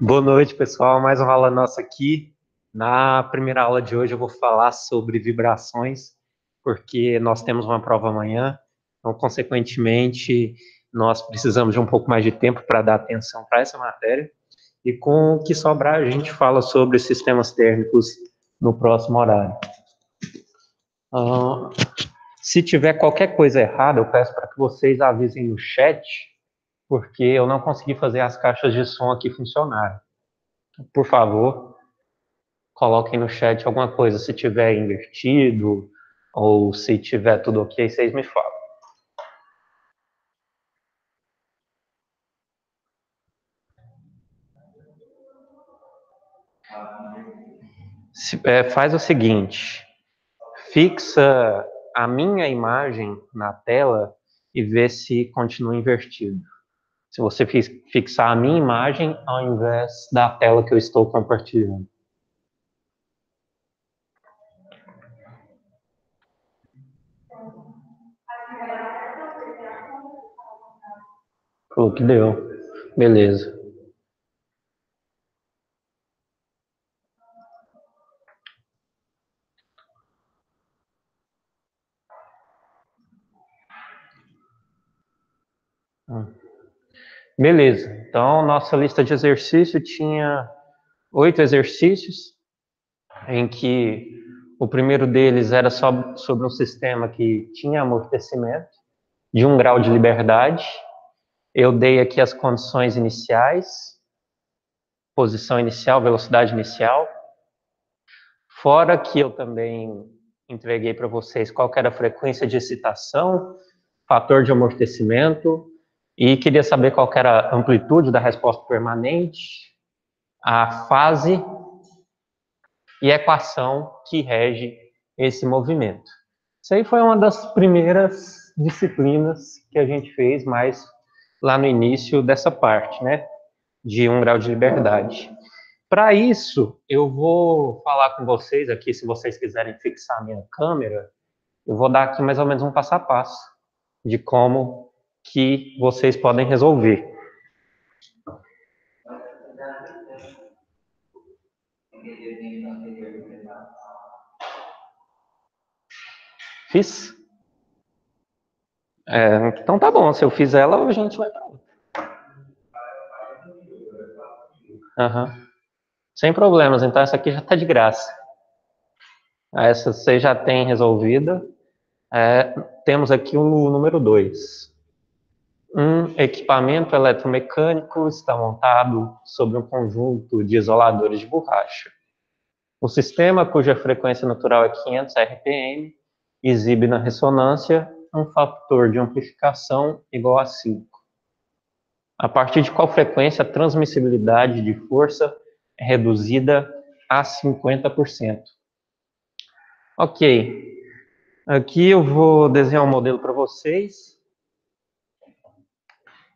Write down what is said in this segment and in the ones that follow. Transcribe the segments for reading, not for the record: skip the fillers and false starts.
Boa noite, pessoal. Mais uma aula nossa aqui. Na primeira aula de hoje eu vou falar sobre vibrações, porque nós temos uma prova amanhã, então, consequentemente, nós precisamos de um pouco mais de tempo para dar atenção para essa matéria. E com o que sobrar, a gente fala sobre sistemas térmicos no próximo horário. Ah, se tiver qualquer coisa errada, eu peço para que vocês avisem no chat, porque eu não consegui fazer as caixas de som aqui funcionarem. Por favor, coloquem no chat alguma coisa, se tiver invertido ou se tiver tudo ok, vocês me falam. Faz o seguinte, fixa a minha imagem na tela e vê se continua invertido. Se você fixar a minha imagem ao invés da tela que eu estou compartilhando. Falou que deu. Beleza. Beleza. Então, nossa lista de exercício tinha 8 exercícios, em que o primeiro deles era sobre um sistema que tinha amortecimento de 1 grau de liberdade. Eu dei aqui as condições iniciais, posição inicial, velocidade inicial. Fora que eu também entreguei para vocês qual que era a frequência de excitação, fator de amortecimento, e queria saber qual que era a amplitude da resposta permanente, a fase e a equação que rege esse movimento. Isso aí foi uma das primeiras disciplinas que a gente fez, mais lá no início dessa parte, né? De 1 grau de liberdade. Para isso, eu vou falar com vocês aqui, se vocês quiserem fixar a minha câmera, eu vou dar aqui mais ou menos um passo a passo de como que vocês podem resolver. Fiz? Então tá bom, se eu fizer ela, a gente vai para outra. Uhum. Sem problemas, então essa aqui já está de graça. Essa você já tem resolvida. Temos aqui o número 2. Um equipamento eletromecânico está montado sobre um conjunto de isoladores de borracha. O sistema, cuja frequência natural é 500 RPM, exibe na ressonância um fator de amplificação igual a 5. A partir de qual frequência a transmissibilidade de força é reduzida a 50%? Ok. Aqui eu vou desenhar um modelo para vocês.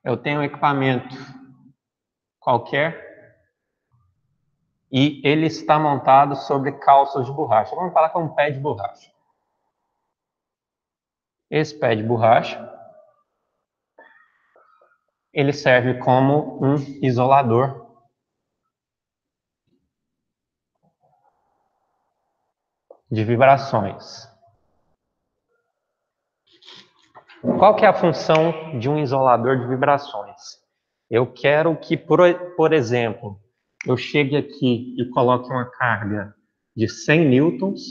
Eu tenho um equipamento qualquer e ele está montado sobre calços de borracha. Vamos falar com um pé de borracha. Esse pé de borracha, ele serve como um isolador de vibrações. Qual que é a função de um isolador de vibrações? Eu quero que, por exemplo, eu chegue aqui e coloque uma carga de 100 newtons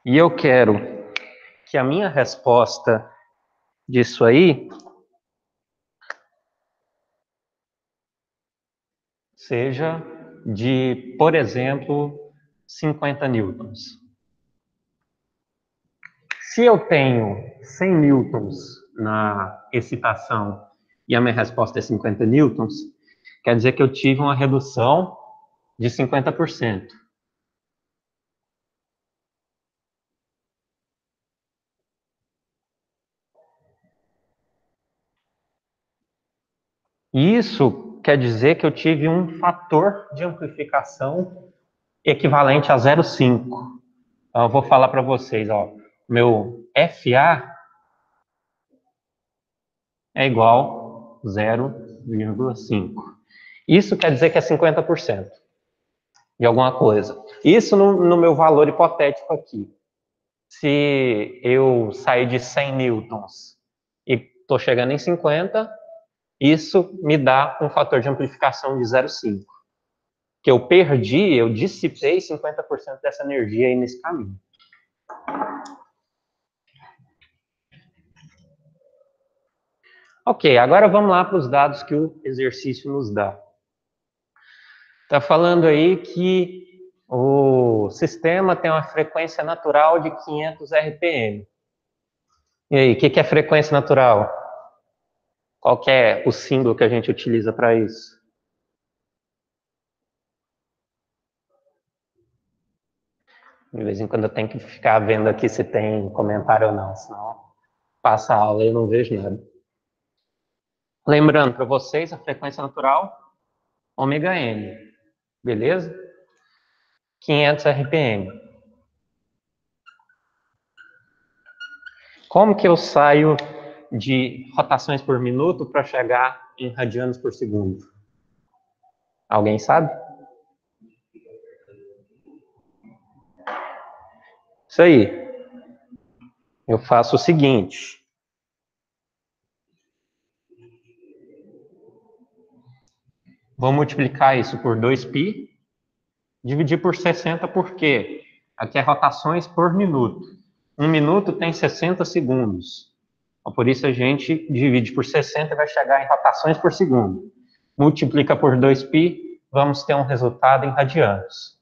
e eu quero que a minha resposta disso aí seja de, por exemplo, 50 newtons. Se eu tenho 100 newtons na excitação e a minha resposta é 50 newtons, quer dizer que eu tive uma redução de 50%. Isso quer dizer que eu tive um fator de amplificação equivalente a 0,5. Então, eu vou falar para vocês, ó, meu FA é igual a 0,5. Isso quer dizer que é 50% de alguma coisa. Isso no meu valor hipotético aqui. Se eu sair de 100 newtons e estou chegando em 50, isso me dá um fator de amplificação de 0,5. Que eu perdi, eu dissipei 50% dessa energia aí nesse caminho. Ok, agora vamos lá para os dados que o exercício nos dá. Está falando aí que o sistema tem uma frequência natural de 500 RPM. E aí, o que é frequência natural? Qual que é o símbolo que a gente utiliza para isso? De vez em quando eu tenho que ficar vendo aqui se tem comentário ou não, senão passa a aula e eu não vejo nada. Lembrando para vocês, a frequência natural, ômega n, beleza? 500 RPM. Como que eu saio de rotações por minuto para chegar em radianos por segundo? Alguém sabe? Isso aí. Eu faço o seguinte. Vou multiplicar isso por 2π, dividir por 60, por quê? Aqui é rotações por minuto. 1 minuto tem 60 segundos. Por isso a gente divide por 60 e vai chegar em rotações por segundo. Multiplica por 2π, vamos ter um resultado em radianos.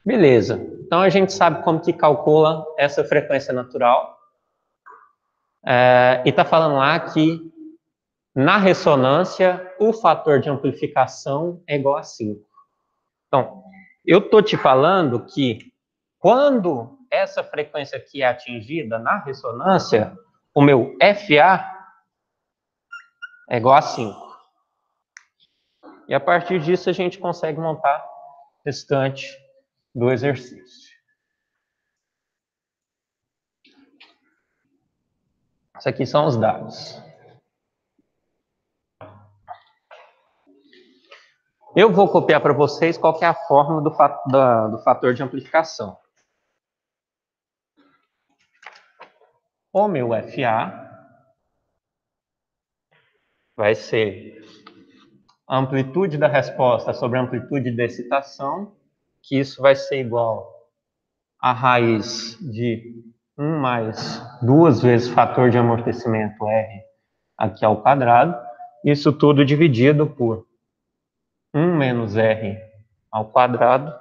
Beleza. Então a gente sabe como que calcula essa frequência natural. E está falando lá que na ressonância o fator de amplificação é igual a 5. Então, eu estou te falando que quando essa frequência aqui é atingida na ressonância, o meu FA é igual a 5. E a partir disso a gente consegue montar o restante do exercício. Isso aqui são os dados. Eu vou copiar para vocês qual que é a fórmula do fator de amplificação. O meu FA vai ser a amplitude da resposta sobre a amplitude de excitação, que isso vai ser igual a raiz de 1 mais 2 vezes fator de amortecimento R aqui ao quadrado, isso tudo dividido por 1 menos R ao quadrado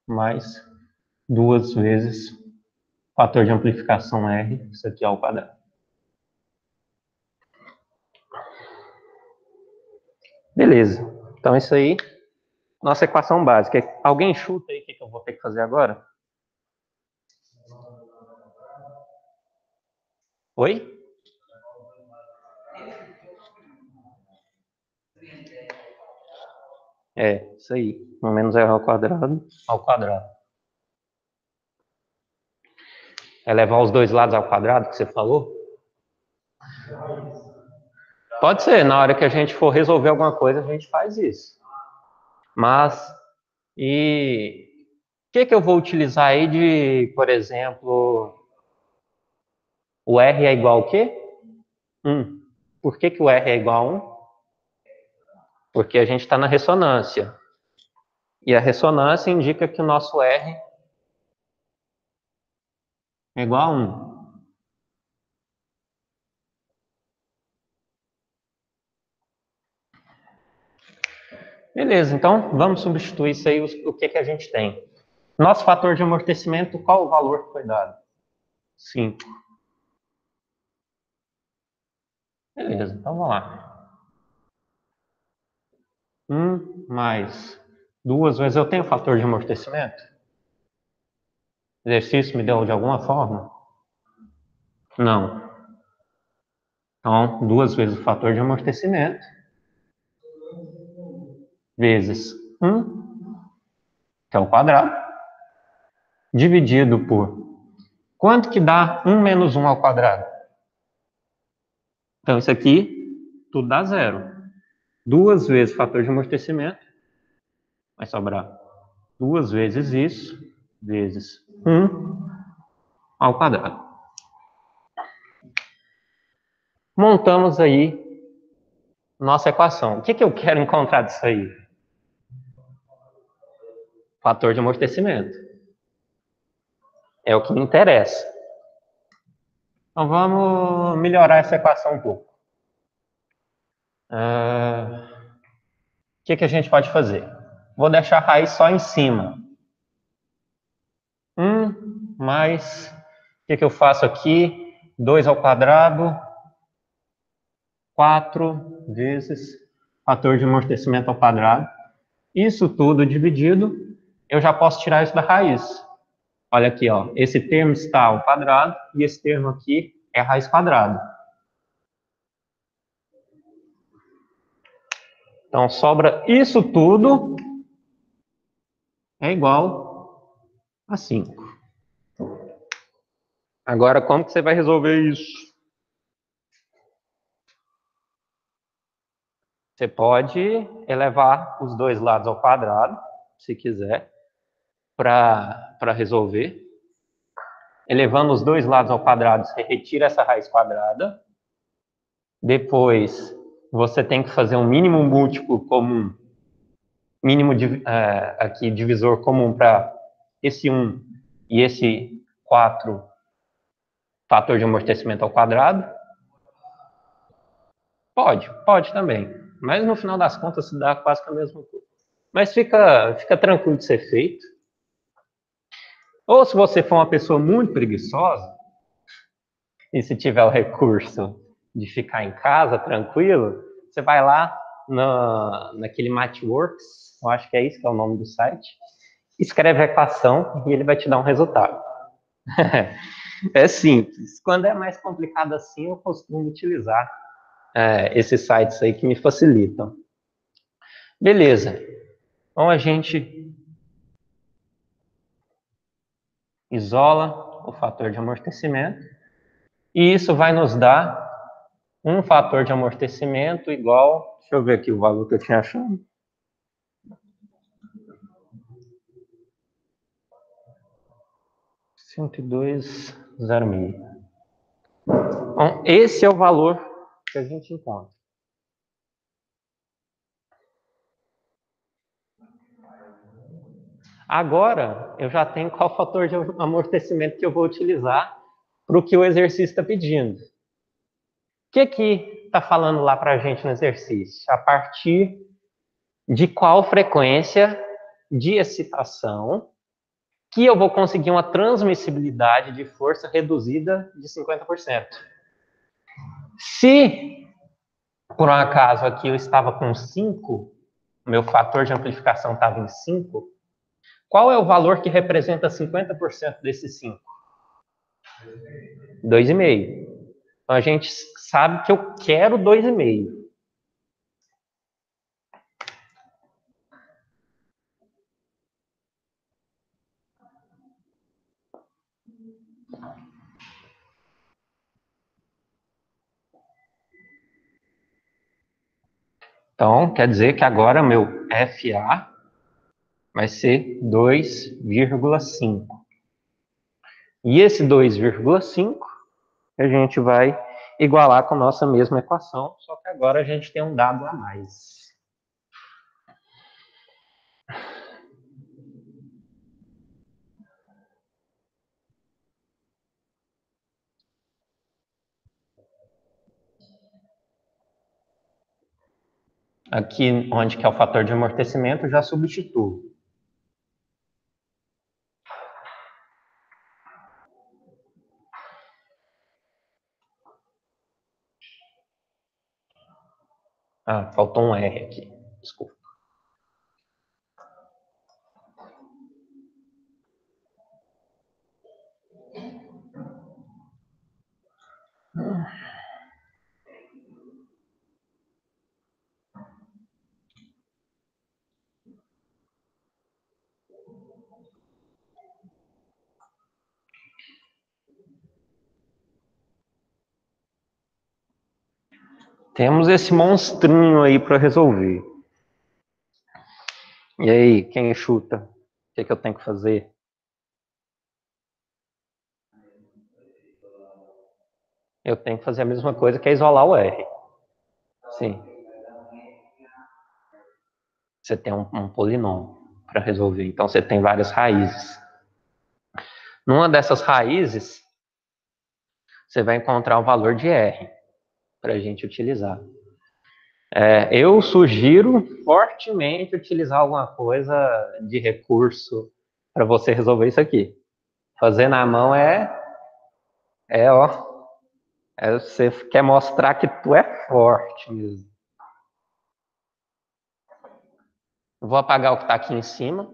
mais 2 vezes fator de amplificação R, isso aqui ao quadrado. Beleza. Então, isso aí, nossa equação básica. Alguém chuta aí o que eu vou ter que fazer agora? Oi? Isso aí. 1 menos R ao quadrado, ao quadrado. É levar os dois lados ao quadrado, que você falou? Pode ser, na hora que a gente for resolver alguma coisa, a gente faz isso. Mas, e o que eu vou utilizar aí de, por exemplo, o R é igual ao quê? 1. Por que o R é igual a 1? Porque a gente está na ressonância. E a ressonância indica que o nosso R é igual a 1. Beleza, então vamos substituir isso aí, o que a gente tem. Nosso fator de amortecimento, qual o valor que foi dado? 5. Beleza, então vamos lá. 1 mais 2 vezes, eu tenho fator de amortecimento? O exercício me deu de alguma forma? Não. Então, 2 vezes o fator de amortecimento, vezes 1, que é o quadrado, dividido por... Quanto que dá 1 menos 1 ao quadrado? Então, isso aqui, tudo dá zero. 2 vezes o fator de amortecimento, vai sobrar 2 vezes isso, vezes 1 ao quadrado. Montamos aí nossa equação. O que eu quero encontrar disso aí? Fator de amortecimento. É o que me interessa. Então vamos melhorar essa equação um pouco. O que a gente pode fazer? Vou deixar a raiz só em cima. 1 mais, o que eu faço aqui? 2 ao quadrado, 4 vezes fator de amortecimento ao quadrado. Isso tudo dividido, eu já posso tirar isso da raiz. Olha aqui, ó, esse termo está ao quadrado e esse termo aqui é a raiz quadrada. Então, sobra isso tudo é igual a 5. Agora, como que você vai resolver isso? Você pode elevar os dois lados ao quadrado, se quiser, para resolver. Elevando os dois lados ao quadrado, você retira essa raiz quadrada. Depois, você tem que fazer um mínimo múltiplo comum, mínimo aqui divisor comum para esse 1 e esse 4, fator de amortecimento ao quadrado. Pode também. Mas no final das contas se dá quase que a mesma coisa. Mas fica tranquilo de ser feito. Ou se você for uma pessoa muito preguiçosa, e se tiver o recurso de ficar em casa tranquilo, você vai lá naquele Mathworks, eu acho que é isso que é o nome do site, escreve a equação e ele vai te dar um resultado. É simples. Quando é mais complicado assim, eu costumo utilizar esses sites aí que me facilitam. Beleza. Então a gente isola o fator de amortecimento e isso vai nos dar um fator de amortecimento igual, deixa eu ver aqui o valor que eu tinha achado. 102,06. Então, esse é o valor que a gente encontra. Agora, eu já tenho qual fator de amortecimento que eu vou utilizar para o que o exercício está pedindo. O que está falando lá para a gente no exercício? A partir de qual frequência de excitação que eu vou conseguir uma transmissibilidade de força reduzida de 50%. Se, por um acaso, aqui eu estava com 5, meu fator de amplificação estava em 5, qual é o valor que representa 50% desses 5? 2,5. Então, a gente sabe que eu quero 2,5. Então, quer dizer que agora meu FA vai ser 2,5. E esse 2,5 a gente vai igualar com a nossa mesma equação, só que agora a gente tem um dado a mais. Aqui, onde que é o fator de amortecimento, eu já substituo. Ah, faltou um R aqui. Desculpa. Temos esse monstrinho aí para resolver. E aí, quem chuta? O que eu tenho que fazer? Eu tenho que fazer a mesma coisa que é isolar o R. Sim. Você tem um polinômio para resolver. Então, você tem várias raízes. Numa dessas raízes, você vai encontrar o valor de R para a gente utilizar. Eu sugiro fortemente utilizar alguma coisa de recurso para você resolver isso aqui. Fazer na mão você quer mostrar que tu é forte mesmo. Vou apagar o que está aqui em cima.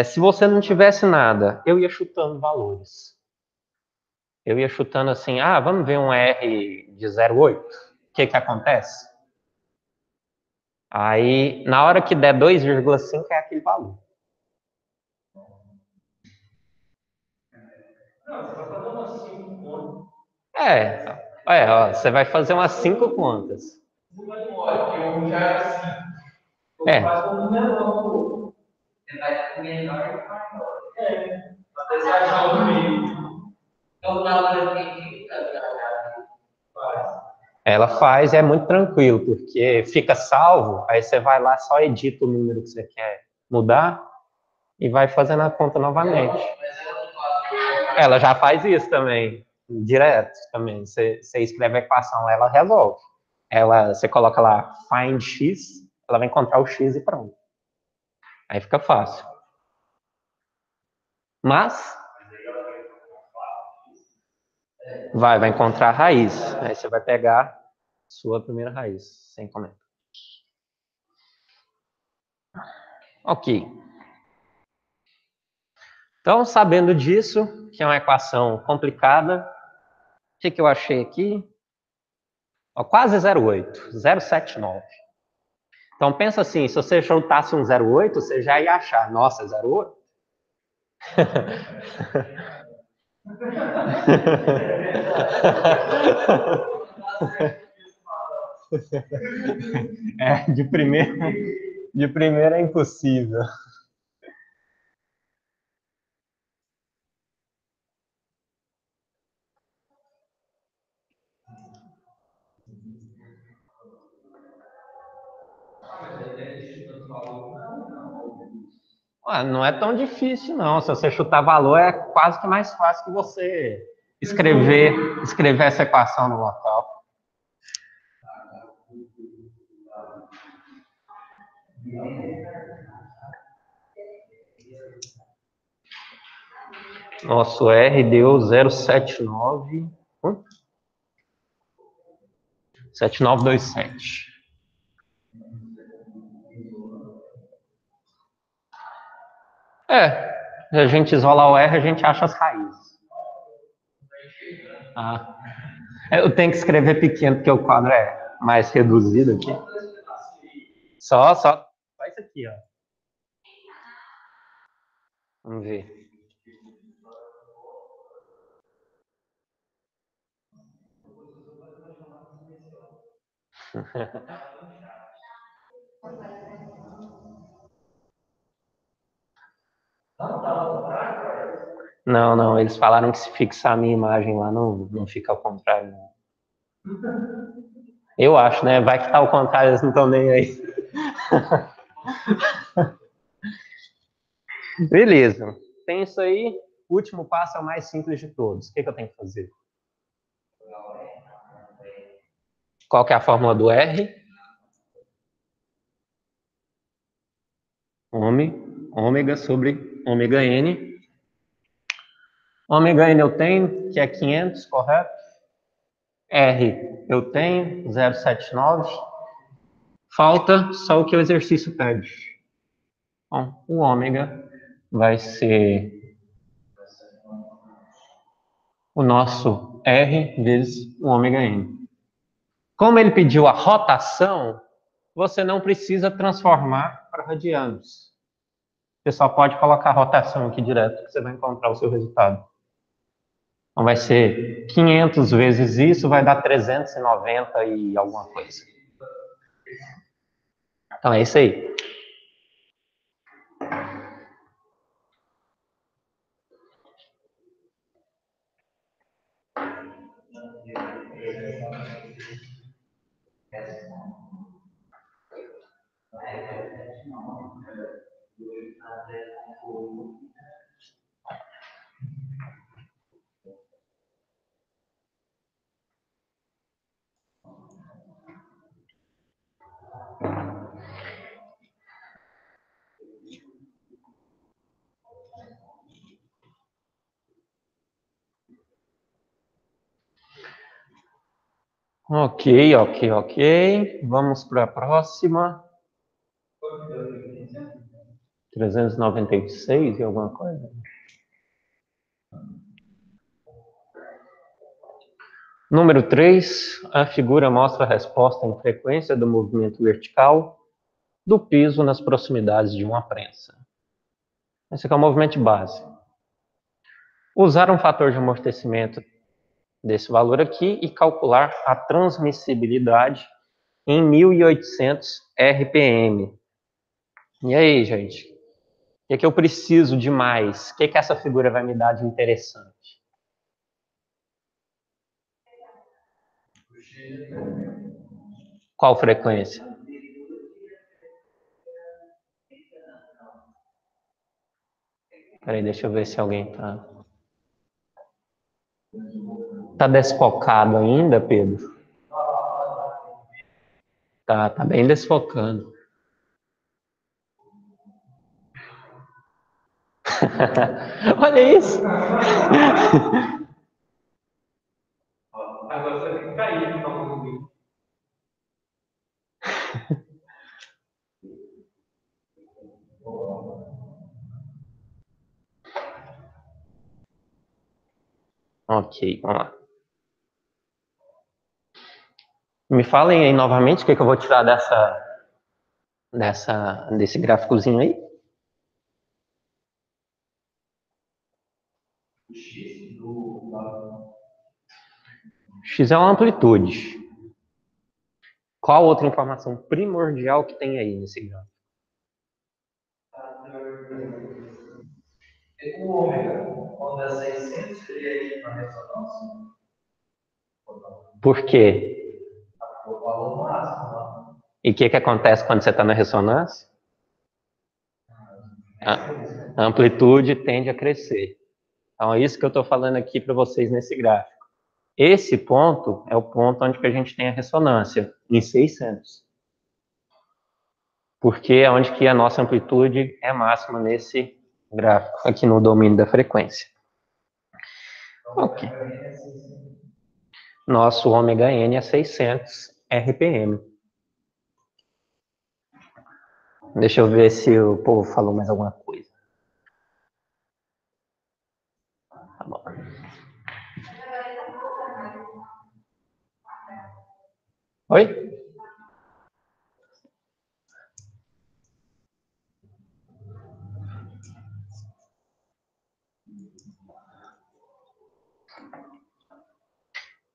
Se você não tivesse nada, eu ia chutando valores. Eu ia chutando assim, vamos ver um R de 0,8. O que acontece? Aí, na hora que der 2,5 é aquele valor. Não, você vai fazer umas 5 contas. Você vai fazer umas 5 contas. Não vai demorar, porque um já é assim. Faz um menor. Você vai com menor e maior. Até você achar o meio. Então, na hora que ela faz e é muito tranquilo, porque fica salvo, aí você vai lá, só edita o número que você quer mudar e vai fazendo a conta novamente. Ela já faz isso também, direto também. Você escreve a equação, ela resolve. Você coloca lá find x, ela vai encontrar o x e pronto. Aí fica fácil. Mas vai encontrar a raiz. Aí você vai pegar sua primeira raiz, sem comentário. Ok. Então, sabendo disso, que é uma equação complicada, o que eu achei aqui? Quase 0,8, 0,79. Então, pensa assim, se você chutasse um 0,8, você já ia achar, nossa, 0,8? De primeira é impossível. Não é tão difícil, não. Se você chutar valor, é quase que mais fácil que você escrever essa equação no local. Nosso R deu 079. 7927. Se a gente isolar o R, a gente acha as raízes. Eu tenho que escrever pequeno, porque o quadro é mais reduzido aqui. Só isso aqui, ó. Vamos ver. Não, eles falaram que se fixar a minha imagem lá, não fica ao contrário, não. Eu acho, né? Vai que tá ao contrário, eles não estão nem aí. Beleza. Tem isso aí. O último passo é o mais simples de todos. O que eu tenho que fazer? Qual que é a fórmula do R? Ômega sobre ômega N. Ômega N eu tenho, que é 500, correto? R eu tenho, 0,79. Falta só o que o exercício pede. Bom, o ômega vai ser o nosso R vezes o ômega N. Como ele pediu a rotação, você não precisa transformar para radianos. Você só pode colocar a rotação aqui direto que você vai encontrar o seu resultado. Então vai ser 500 vezes isso, vai dar 390 e alguma coisa. Então é isso aí. Ok. Vamos para a próxima. 396 e alguma coisa. Número 3, a figura mostra a resposta em frequência do movimento vertical do piso nas proximidades de uma prensa. Esse aqui é o movimento de base. Usar um fator de amortecimento desse valor aqui e calcular a transmissibilidade em 1800 RPM. E aí, gente? O que é que eu preciso de mais? O que é que essa figura vai me dar de interessante? Qual frequência? Peraí, deixa eu ver se alguém tá desfocado ainda, Pedro? Tá bem desfocando. Olha isso! Agora você tem que cair, então. Ok, vamos lá. Me falem aí novamente o que eu vou tirar desse gráficozinho aí. X é uma amplitude. Qual outra informação primordial que tem aí nesse gráfico? O ômega, onda 600 seria a ressonância? Por quê? O valor máximo. E o que acontece quando você está na ressonância? A amplitude tende a crescer. Então é isso que eu estou falando aqui para vocês nesse gráfico. Esse ponto é o ponto onde que a gente tem a ressonância, em 600. Porque é onde que a nossa amplitude é máxima nesse gráfico, aqui no domínio da frequência. Ok. Nosso ômega n é 600 RPM. Deixa eu ver se o povo falou mais alguma coisa. Tá bom. Oi?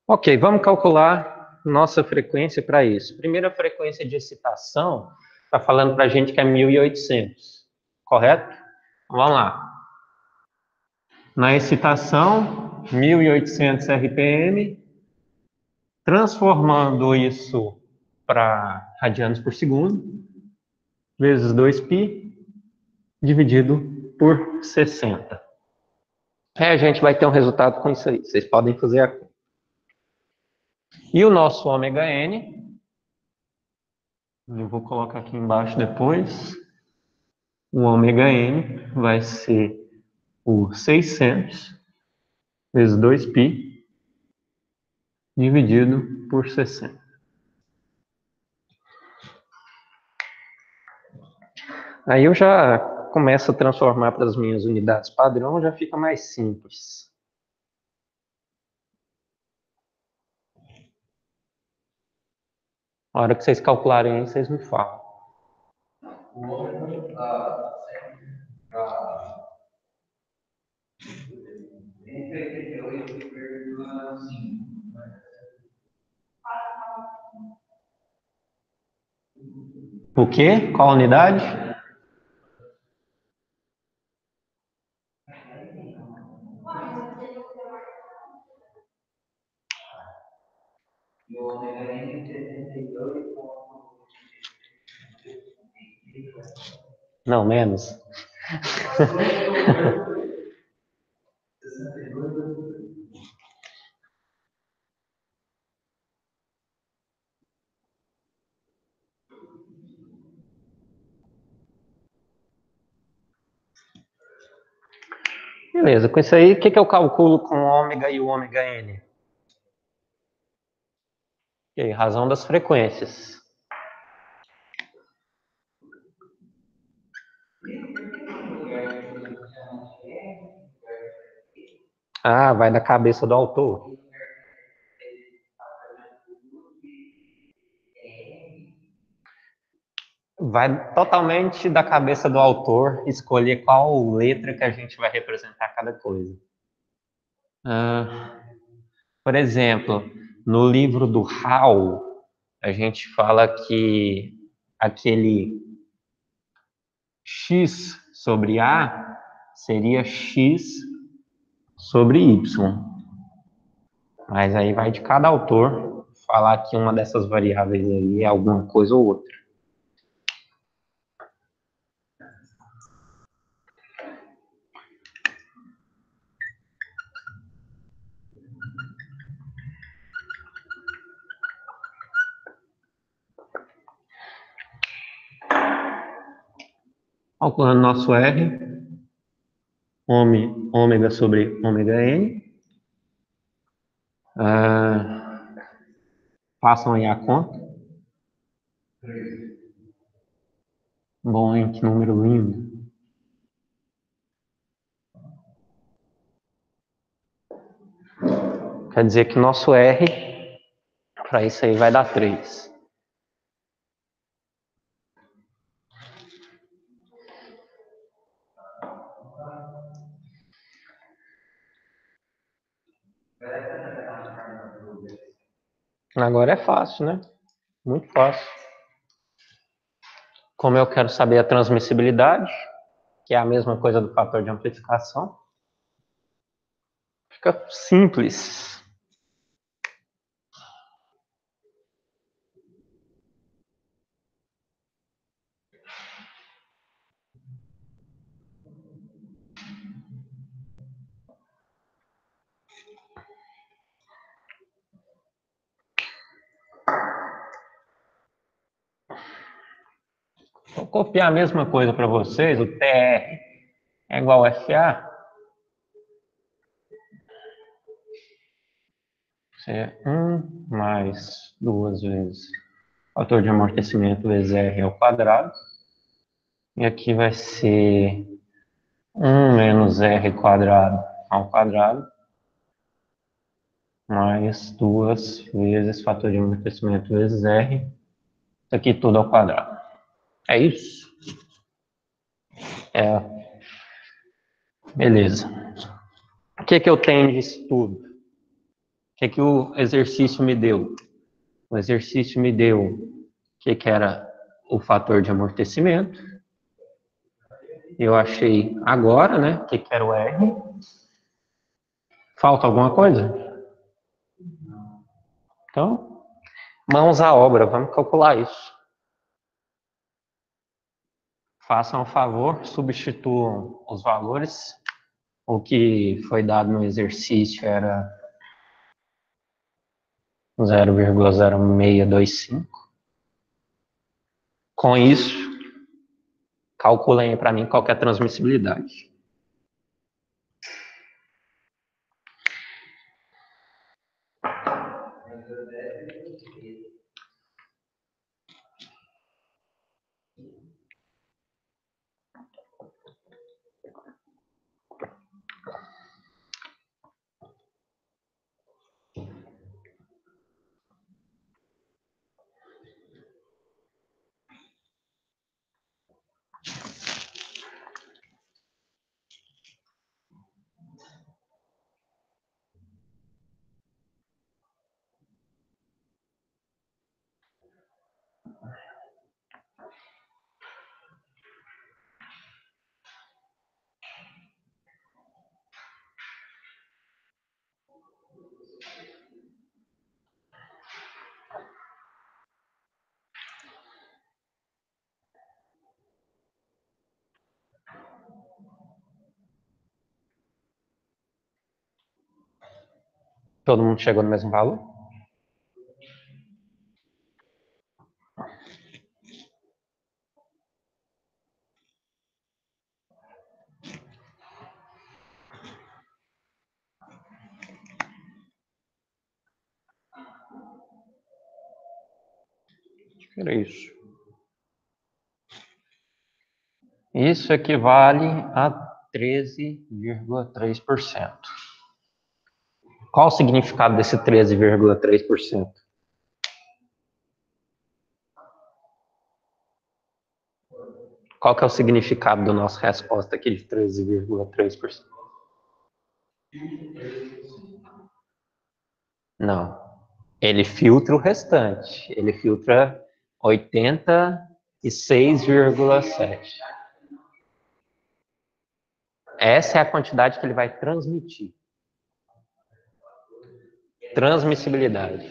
Ok, vamos calcular nossa frequência para isso. Primeira frequência de excitação está falando para a gente que é 1800, correto? Vamos lá. Na excitação, 1800 RPM, transformando isso para radianos por segundo, vezes 2π, dividido por 60. A gente vai ter um resultado com isso aí. Vocês podem fazer a conta. E o nosso ômega n, eu vou colocar aqui embaixo depois, o ômega n vai ser o 600 vezes 2π dividido por 60. Aí eu já começo a transformar para as minhas unidades padrão, já fica mais simples. A hora que vocês calcularem aí, vocês me falam. O quê? Qual unidade? Não, menos. Beleza, com isso aí, o que eu calculo com o ômega e o ômega n? E aí, razão das frequências. Ah, vai da cabeça do autor. Vai totalmente da cabeça do autor escolher qual letra que a gente vai representar cada coisa. Por exemplo, no livro do How, a gente fala que aquele x sobre a seria x sobre y. Mas aí vai de cada autor falar que uma dessas variáveis aí é alguma coisa ou outra. Calculando nosso R, ômega sobre ômega n. Façam aí a conta. Bom, hein? Que número lindo. Quer dizer que nosso R, para isso aí, vai dar 3. Agora é fácil, né? Muito fácil. Como eu quero saber a transmissibilidade, que é a mesma coisa do fator de amplificação, fica simples. Vou copiar a mesma coisa para vocês, o TR é igual a FA. Isso é 1 mais 2 vezes fator de amortecimento vezes R ao quadrado. E aqui vai ser 1 menos R quadrado ao quadrado, mais 2 vezes fator de amortecimento vezes R. Isso aqui tudo ao quadrado. É isso? É. Beleza. O que eu tenho disso tudo? O que o exercício me deu? O exercício me deu o que era o fator de amortecimento. Eu achei agora, né? O que era o R. Falta alguma coisa? Então, mãos à obra, vamos calcular isso. Façam um favor, substituam os valores. O que foi dado no exercício era 0,0625. Com isso, calculem para mim qual é a transmissibilidade. Todo mundo chegou no mesmo valor? Era isso. Isso equivale a 13,3%. Qual o significado desse 13,3%? Qual que é o significado da nossa resposta aqui de 13,3%? Não. Ele filtra o restante. Ele filtra 86,7%. Essa é a quantidade que ele vai transmitir. Transmissibilidade.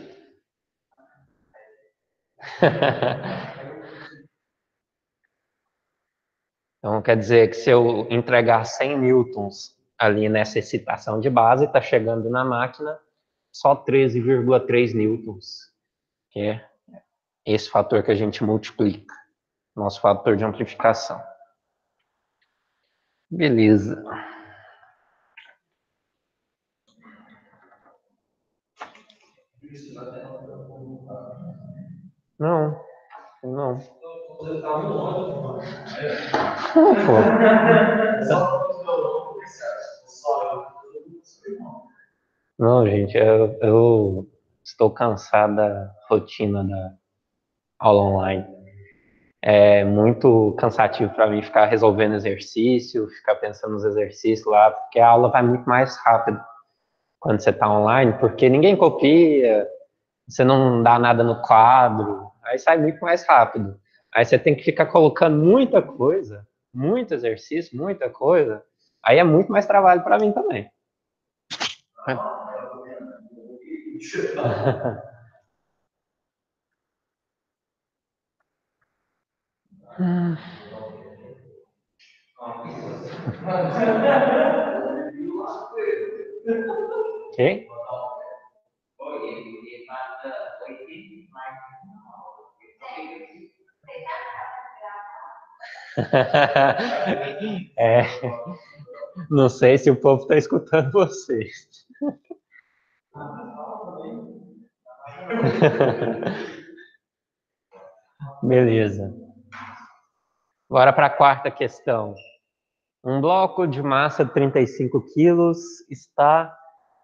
Então, quer dizer que se eu entregar 100 newtons ali nessa excitação de base, está chegando na máquina só 13,3 newtons, que é esse fator que a gente multiplica, nosso fator de amplificação. Beleza. Não, não. Pô. Não, gente, eu estou cansado da rotina da aula online. É muito cansativo para mim ficar resolvendo exercício, ficar pensando nos exercícios lá, porque a aula vai muito mais rápido quando você está online, porque ninguém copia, você não dá nada no quadro, aí sai muito mais rápido. Aí você tem que ficar colocando muita coisa, muito exercício, muita coisa, aí é muito mais trabalho para mim também. Ok? É, não sei se o povo está escutando vocês. Beleza. Agora para a quarta questão. Um bloco de massa de 35 quilos está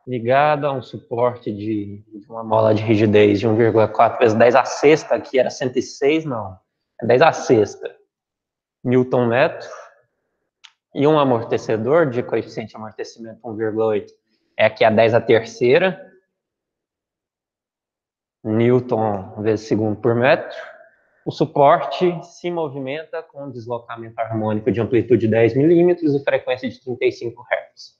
ligado a um suporte de uma mola de rigidez de 1,4 vezes 10 a sexta, aqui era 106, não. É 10 a sexta. Newton metro. E um amortecedor de coeficiente de amortecimento 1,8 é aqui a 10 a terceira. Newton vezes segundo por metro. O suporte se movimenta com deslocamento harmônico de amplitude de 10 milímetros e frequência de 35 Hz.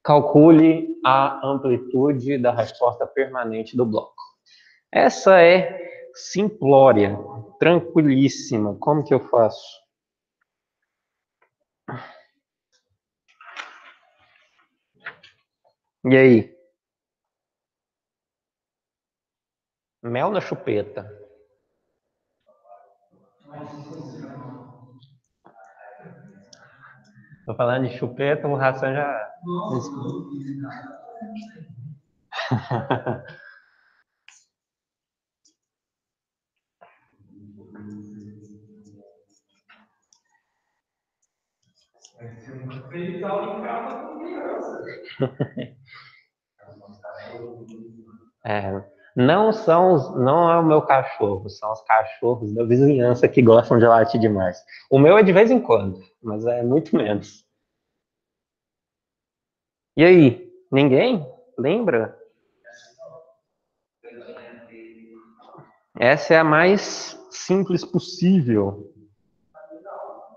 Calcule a amplitude da resposta permanente do bloco. Essa é simplória, tranquilíssima. Como que eu faço? E aí? Mel na chupeta. Tô falando de chupeta, o Ração já... É, não é o meu cachorro, são os cachorros da vizinhança que gostam de latir demais. O meu é de vez em quando, mas é muito menos. E aí, ninguém lembra? Essa é a mais simples possível.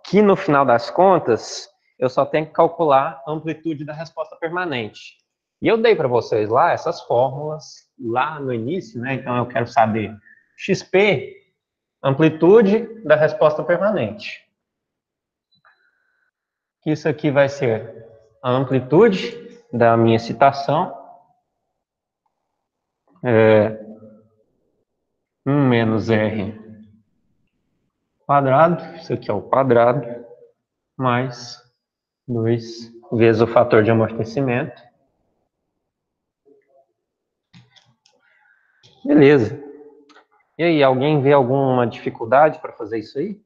Que no final das contas, eu só tenho que calcular a amplitude da resposta permanente. E eu dei para vocês lá essas fórmulas lá no início, né? Então eu quero saber XP, amplitude da resposta permanente. Isso aqui vai ser a amplitude da minha excitação 1 menos R quadrado, isso aqui é o quadrado, mais 2 vezes o fator de amortecimento. Beleza. E aí, alguém vê alguma dificuldade para fazer isso aí?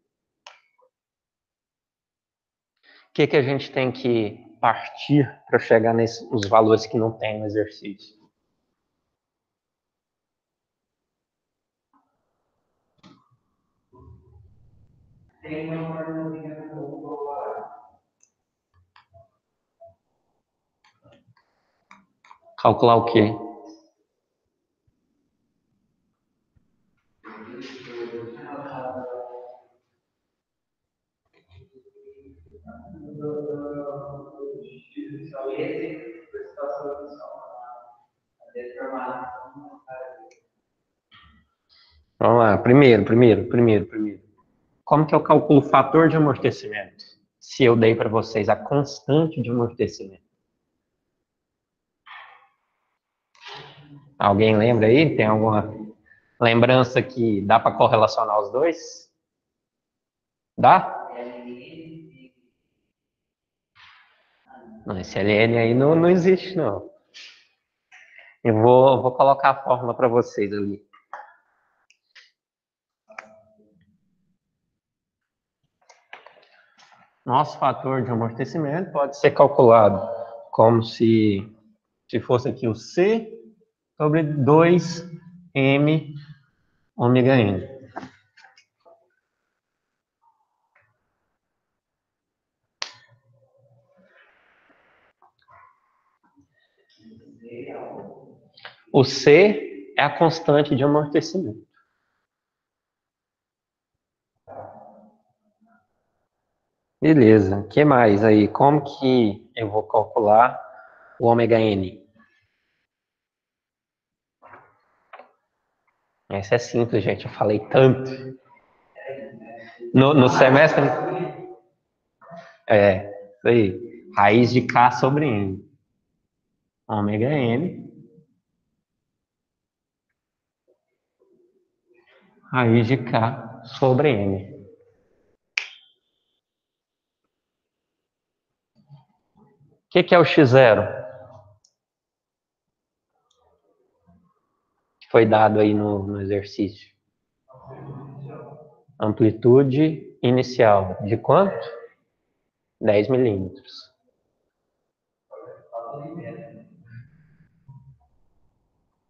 O que a gente tem que partir para chegar nos valores que não tem no exercício? Tem uma formulazinha calcular o quê? Vamos lá, primeiro. Como que eu calculo o fator de amortecimento? Se eu dei para vocês a constante de amortecimento. Alguém lembra aí? Tem alguma lembrança que dá para correlacionar os dois? Dá? Não, esse LN aí não existe, não. Eu vou colocar a fórmula para vocês ali. Nosso fator de amortecimento pode ser calculado como se fosse aqui o C sobre 2M ômega N. O C é a constante de amortecimento. Beleza. O que mais aí? Como que eu vou calcular o ômega N? Essa é simples, gente. Eu falei tanto. No semestre. Isso aí. Raiz de K sobre N. Ômega N. Raiz de K sobre N. O que é o X0? Que foi dado aí no exercício. Amplitude inicial. De quanto? 10 milímetros.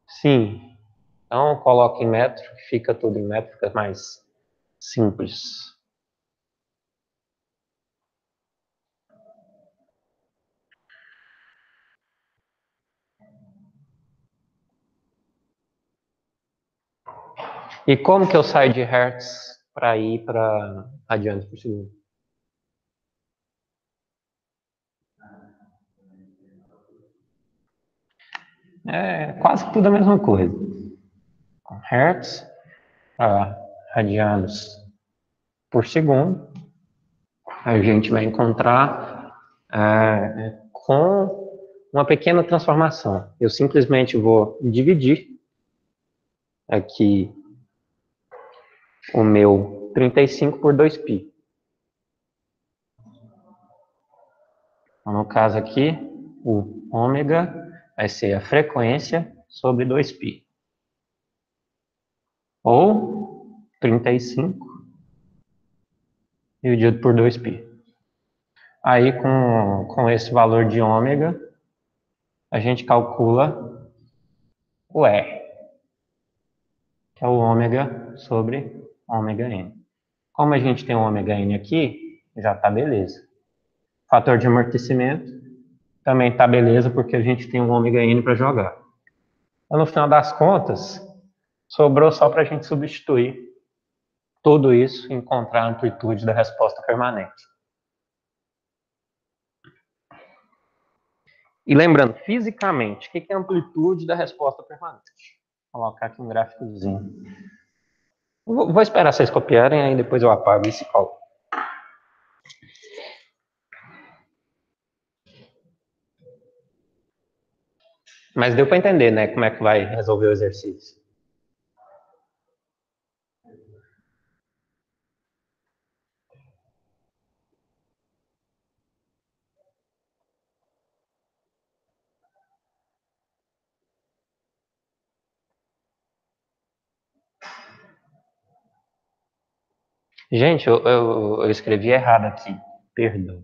Sim. Então, coloca em metro, que fica tudo em metro, fica mais simples. E como que eu saio de hertz para ir para radianes por segundo? É quase tudo a mesma coisa. Hertz para radianos por segundo, a gente vai encontrar com uma pequena transformação. Eu simplesmente vou dividir aqui o meu 35 por 2π. Então, no caso aqui, o ômega vai ser a frequência sobre 2π. Ou 35 dividido por 2π. Aí, com esse valor de ômega, a gente calcula o R, que é o ômega sobre ômega N. Como a gente tem o ômega N aqui, já está beleza. Fator de amortecimento também está beleza, porque a gente tem um ômega N para jogar. Então, no final das contas, sobrou só para a gente substituir tudo isso e encontrar a amplitude da resposta permanente. E lembrando, fisicamente, o que é a amplitude da resposta permanente? Vou colocar aqui um gráficozinho. Vou esperar vocês copiarem, aí depois eu apago e se coloco. Mas deu para entender, né, como é que vai resolver o exercício. Gente, eu escrevi errado aqui. Perdão.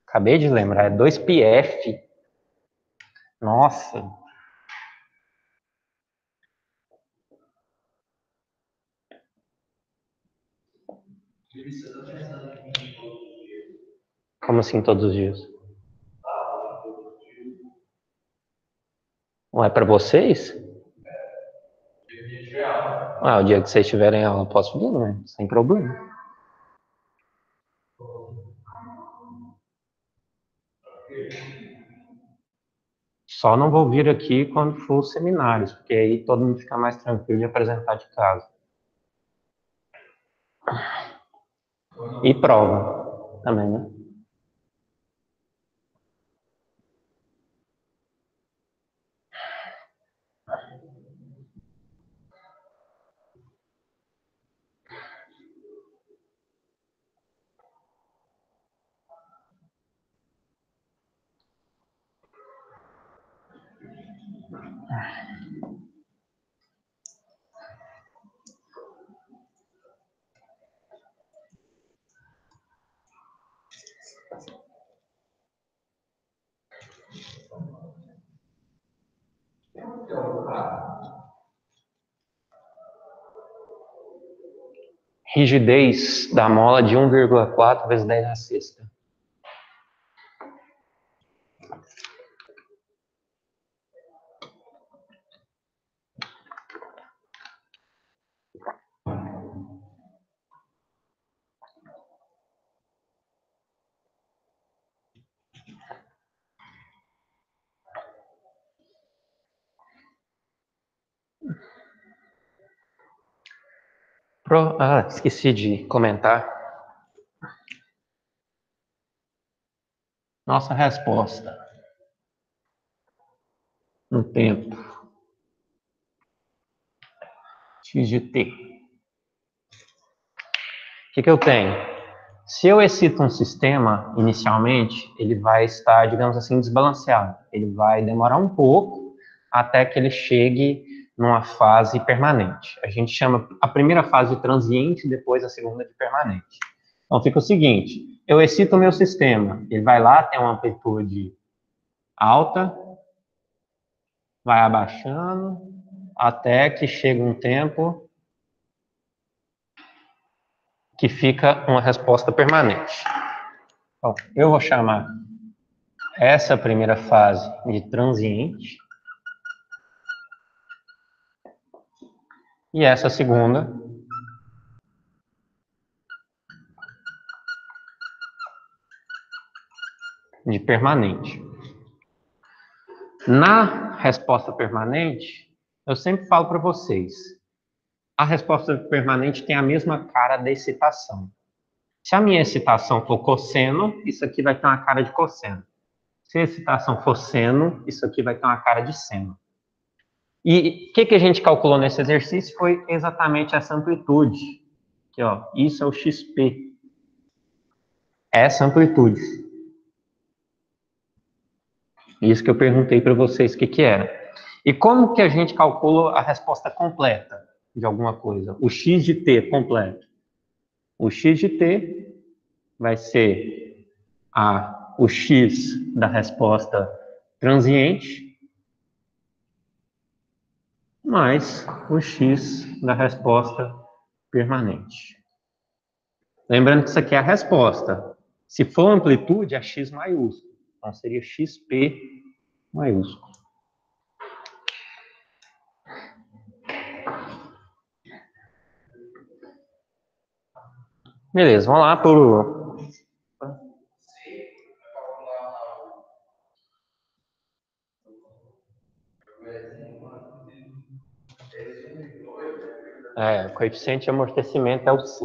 Acabei de lembrar, é 2πf. Nossa. Como assim todos os dias? Não é para vocês? Ah, o dia que vocês tiverem aula, eu posso vir, né? Sem problema. Só não vou vir aqui quando for os seminários, porque aí todo mundo fica mais tranquilo de apresentar de casa. E prova também, né? Rigidez da mola de 1,4 vezes 10 na sexta. Esqueci de comentar. Nossa resposta no tempo x de t. O que eu tenho? Se eu excito um sistema inicialmente, ele vai estar, digamos assim, desbalanceado. Ele vai demorar um pouco até que ele chegue numa fase permanente. A gente chama a primeira fase de transiente, depois a segunda de permanente. Então fica o seguinte, eu excito o meu sistema, ele vai lá, tem uma amplitude alta, vai abaixando, até que chega um tempo que fica uma resposta permanente. Bom, eu vou chamar essa primeira fase de transiente e essa segunda de permanente. Na resposta permanente, eu sempre falo para vocês, a resposta permanente tem a mesma cara da excitação. Se a minha excitação for cosseno, isso aqui vai ter uma cara de cosseno. Se a excitação for seno, isso aqui vai ter uma cara de seno. E o que a gente calculou nesse exercício foi exatamente essa amplitude. Aqui, ó, isso é o XP. Essa amplitude. Isso que eu perguntei para vocês o que era. E como que a gente calcula a resposta completa de alguma coisa? O x de t completo. O x de t vai ser o x da resposta transiente mais o x da resposta permanente. Lembrando que isso aqui é a resposta. Se for amplitude, é x maiúsculo. Então seria xp maiúsculo. Beleza, vamos lá para o... o coeficiente de amortecimento é o C.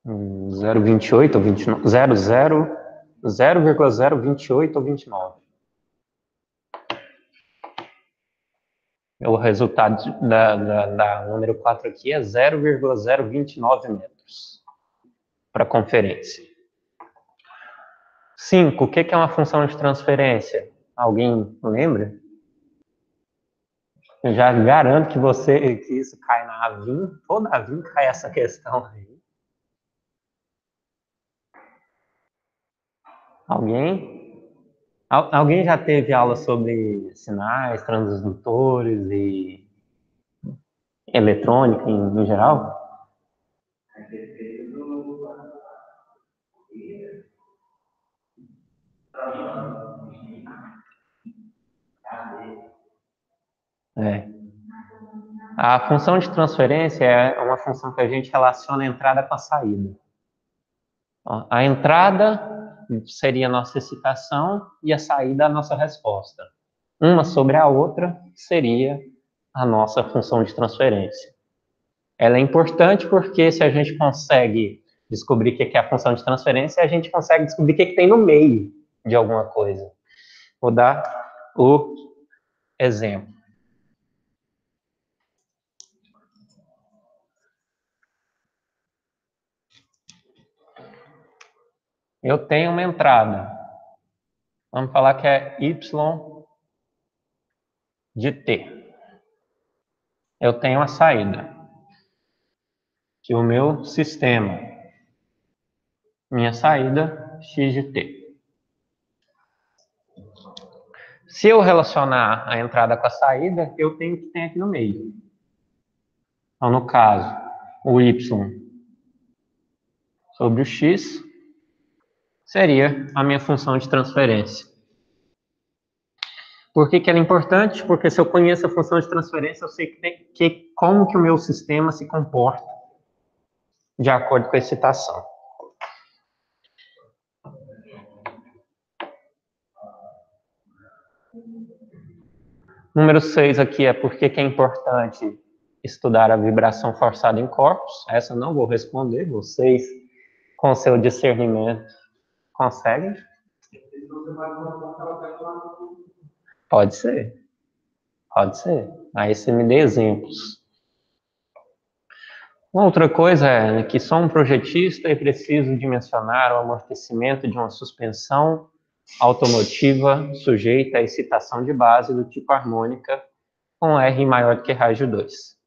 0,28 ou 29, 0,028 ou 29. O resultado da número 4 aqui é 0,029 metros para conferência. 5. O que é uma função de transferência? Alguém lembra? Eu já garanto que isso cai na AVIN. Toda AVIN cai essa questão aí. Alguém já teve aula sobre sinais, transdutores e eletrônica em geral? É. A função de transferência é uma função que a gente relaciona a entrada com a saída. A entrada seria a nossa excitação e a saída a nossa resposta. Uma sobre a outra seria a nossa função de transferência. Ela é importante porque se a gente consegue descobrir o que é a função de transferência, a gente consegue descobrir o que tem no meio de alguma coisa. Vou dar o exemplo. Eu tenho uma entrada. Vamos falar que é y de t. Eu tenho a saída, que é o meu sistema. Minha saída, x de t. Se eu relacionar a entrada com a saída, eu tenho o que tem aqui no meio. Então, no caso, o y sobre o x seria a minha função de transferência. Por que ela é importante? Porque se eu conheço a função de transferência, eu sei como que o meu sistema se comporta de acordo com a excitação. Número 6 aqui é por que é importante estudar a vibração forçada em corpos. Essa eu não vou responder, vocês, com seu discernimento, conseguem? Pode ser. Pode ser. Aí você me dê exemplos. Uma outra coisa é que sou um projetista e preciso dimensionar o amortecimento de uma suspensão automotiva sujeita à excitação de base do tipo harmônica com R maior do que rádio 2.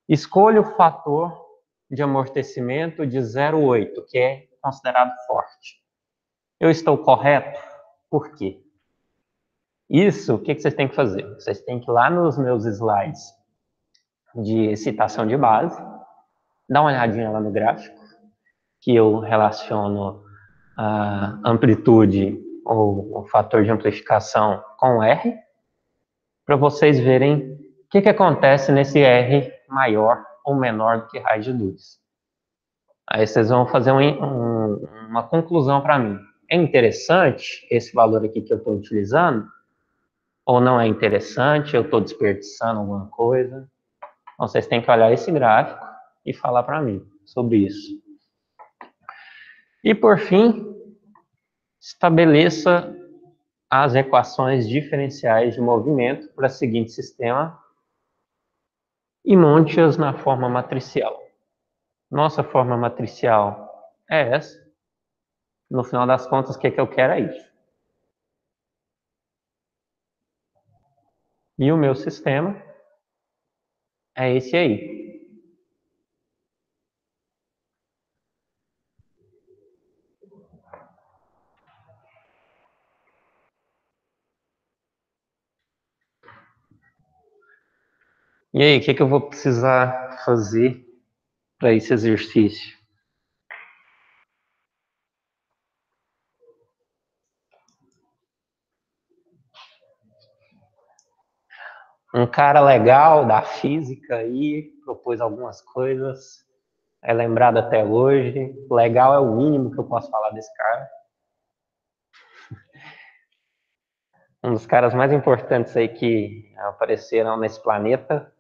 Escolha o fator de amortecimento de 0,8, que é considerado forte. Eu estou correto? Por quê? Isso, o que vocês têm que fazer? Vocês têm que ir lá nos meus slides de excitação de base, dar uma olhadinha lá no gráfico, que eu relaciono a amplitude ou o fator de amplificação com R, para vocês verem o que acontece nesse R maior ou menor do que raiz de luz. Aí vocês vão fazer uma conclusão para mim. É interessante esse valor aqui que eu estou utilizando? Ou não é interessante? Eu estou desperdiçando alguma coisa? Então, vocês têm que olhar esse gráfico e falar para mim sobre isso. E, por fim, estabeleça as equações diferenciais de movimento para o seguinte sistema e monte-as na forma matricial. Nossa forma matricial é essa. No final das contas, o que eu quero é isso. E o meu sistema é esse aí. E aí, o que eu vou precisar fazer para esse exercício? Um cara legal da física aí, propôs algumas coisas, é lembrado até hoje. Legal é o mínimo que eu posso falar desse cara. Um dos caras mais importantes aí que apareceram nesse planeta.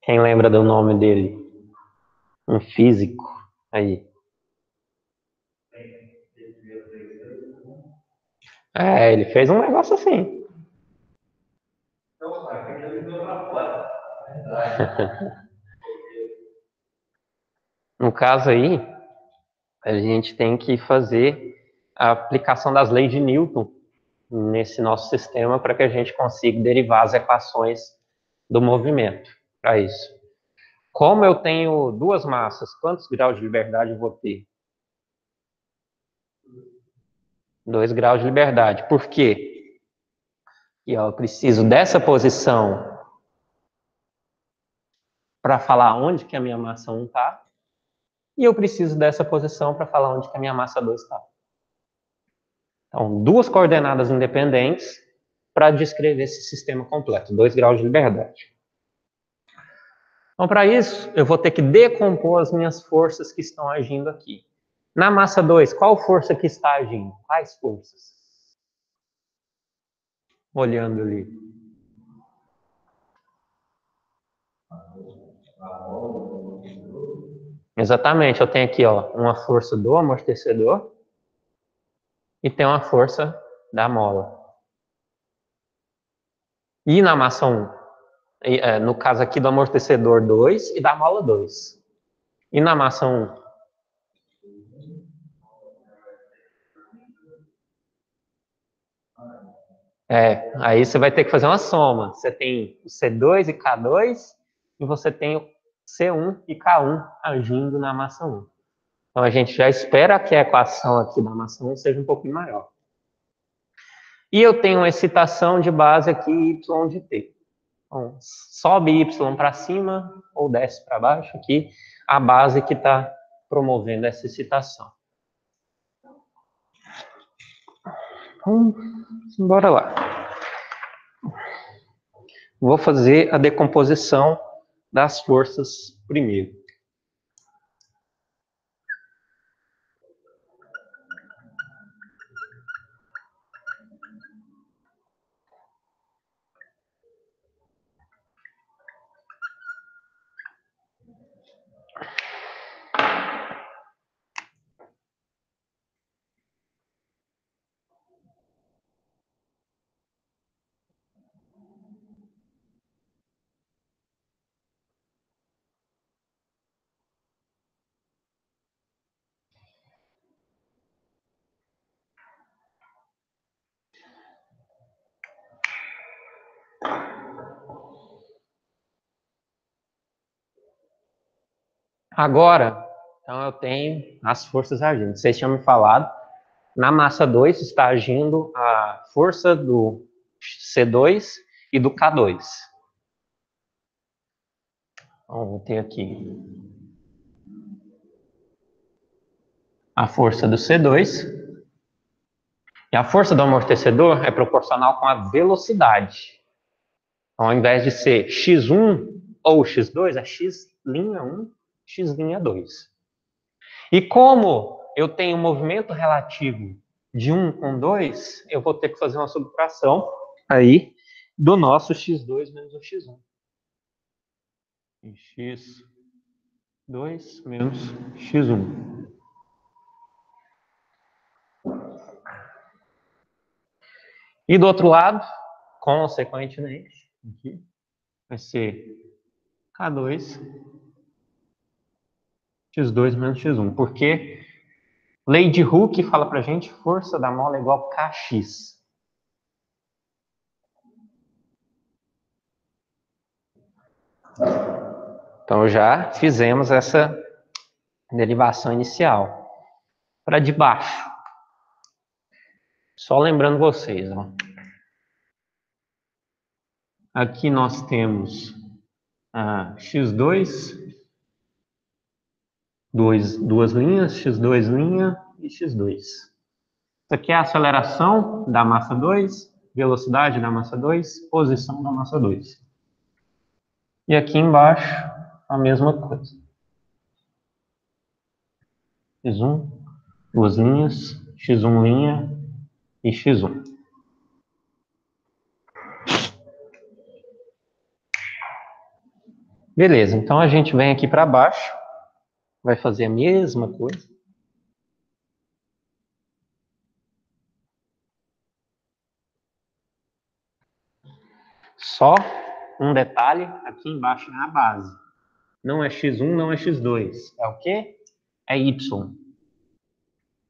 Quem lembra do nome dele? Um físico. Aí. É, ele fez um negócio assim. No caso aí, a gente tem que fazer a aplicação das leis de Newton nesse nosso sistema para que a gente consiga derivar as equações do movimento para isso. Como eu tenho duas massas, quantos graus de liberdade eu vou ter? 2 graus de liberdade. Por quê? E eu preciso dessa posição para falar onde que a minha massa 1 está, e eu preciso dessa posição para falar onde que a minha massa 2 está. Então, duas coordenadas independentes para descrever esse sistema completo, 2 graus de liberdade. Então, para isso, eu vou ter que decompor as minhas forças que estão agindo aqui. Na massa 2, qual força que está agindo? Quais forças? Olhando ali. Exatamente, eu tenho aqui ó, uma força do amortecedor e tem uma força da mola. E na massa 1, no caso aqui do amortecedor 2 e da mola 2. E na massa 1? Aí você vai ter que fazer uma soma. Você tem o C2 e K2 e você tem o C1 e K1 agindo na massa 1. Então a gente já espera que a equação aqui da massa 1 seja um pouquinho maior. E eu tenho uma excitação de base aqui, Y de T. Então, sobe Y para cima ou desce para baixo aqui, a base que está promovendo essa excitação. Então, bora lá. Vou fazer a decomposição das forças primeiro. Agora, então eu tenho as forças agindo. Vocês tinham me falado, na massa 2 está agindo a força do C2 e do K2. Então, vou ter aqui a força do C2. E a força do amortecedor é proporcional com a velocidade. Então, ao invés de ser x1 ou x2, é x'1, x'2. E como eu tenho um movimento relativo de 1 com 2, eu vou ter que fazer uma subtração aí do nosso x2 menos o x1. x2 menos x1. E do outro lado, consequentemente, aqui, vai ser K2 x2 menos x1. Porque lei de Hooke fala pra gente força da mola é igual a Kx. Então já fizemos essa derivação inicial. Para de baixo. Só lembrando vocês, ó. Aqui nós temos a x2, duas linhas, x2 linha e x2. Isso aqui é a aceleração da massa 2, velocidade da massa 2, posição da massa 2. E aqui embaixo, a mesma coisa. x1, duas linhas, x1 linha e x1. Beleza, então a gente vem aqui para baixo vai fazer a mesma coisa. Só um detalhe, aqui embaixo é a base. Não é x1, não é x2. É o quê? É y.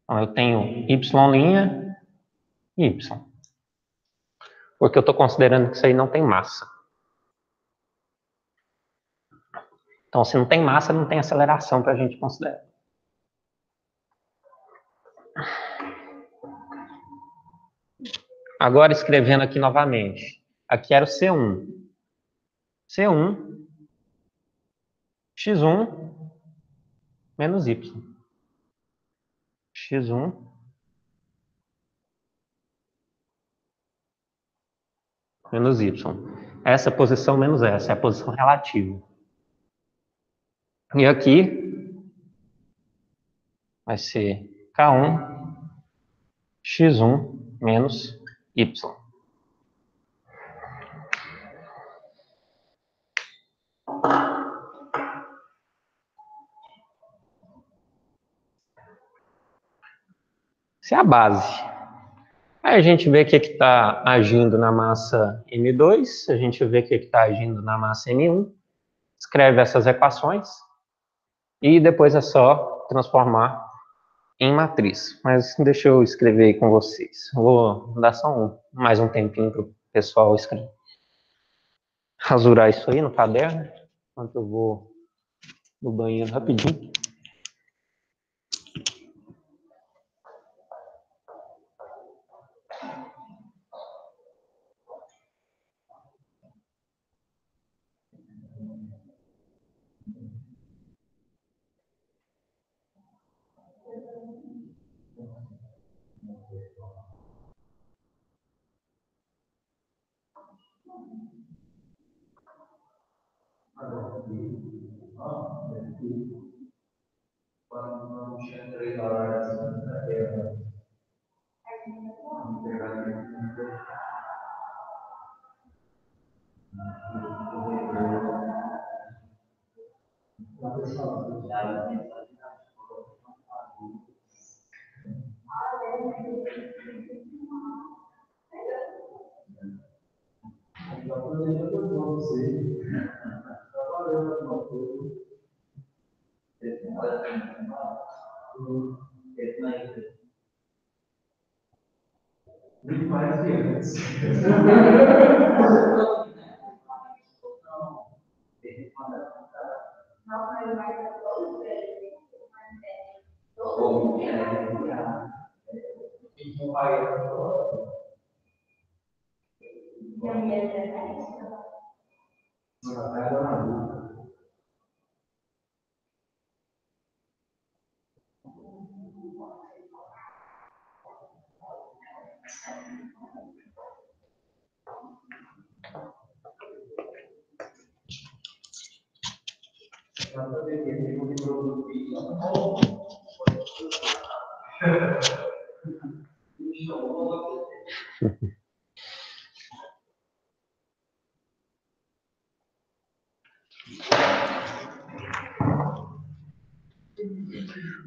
Então, eu tenho y' e y. Porque eu estou considerando que isso aí não tem massa. Então, se não tem massa, não tem aceleração para a gente considerar. Agora, escrevendo aqui novamente. Aqui era o C1. C1, x1 menos y. x1 menos y. Essa posição menos essa é a posição relativa. E aqui vai ser K1 x1 menos y. Essa é a base. Aí a gente vê o que está agindo na massa M2, a gente vê o que está agindo na massa M1, escreve essas equações e depois é só transformar em matriz. Mas deixa eu escrever aí com vocês. Vou dar só mais um tempinho para o pessoal escrever. Rasurar isso aí no caderno, enquanto eu vou no banheiro rapidinho.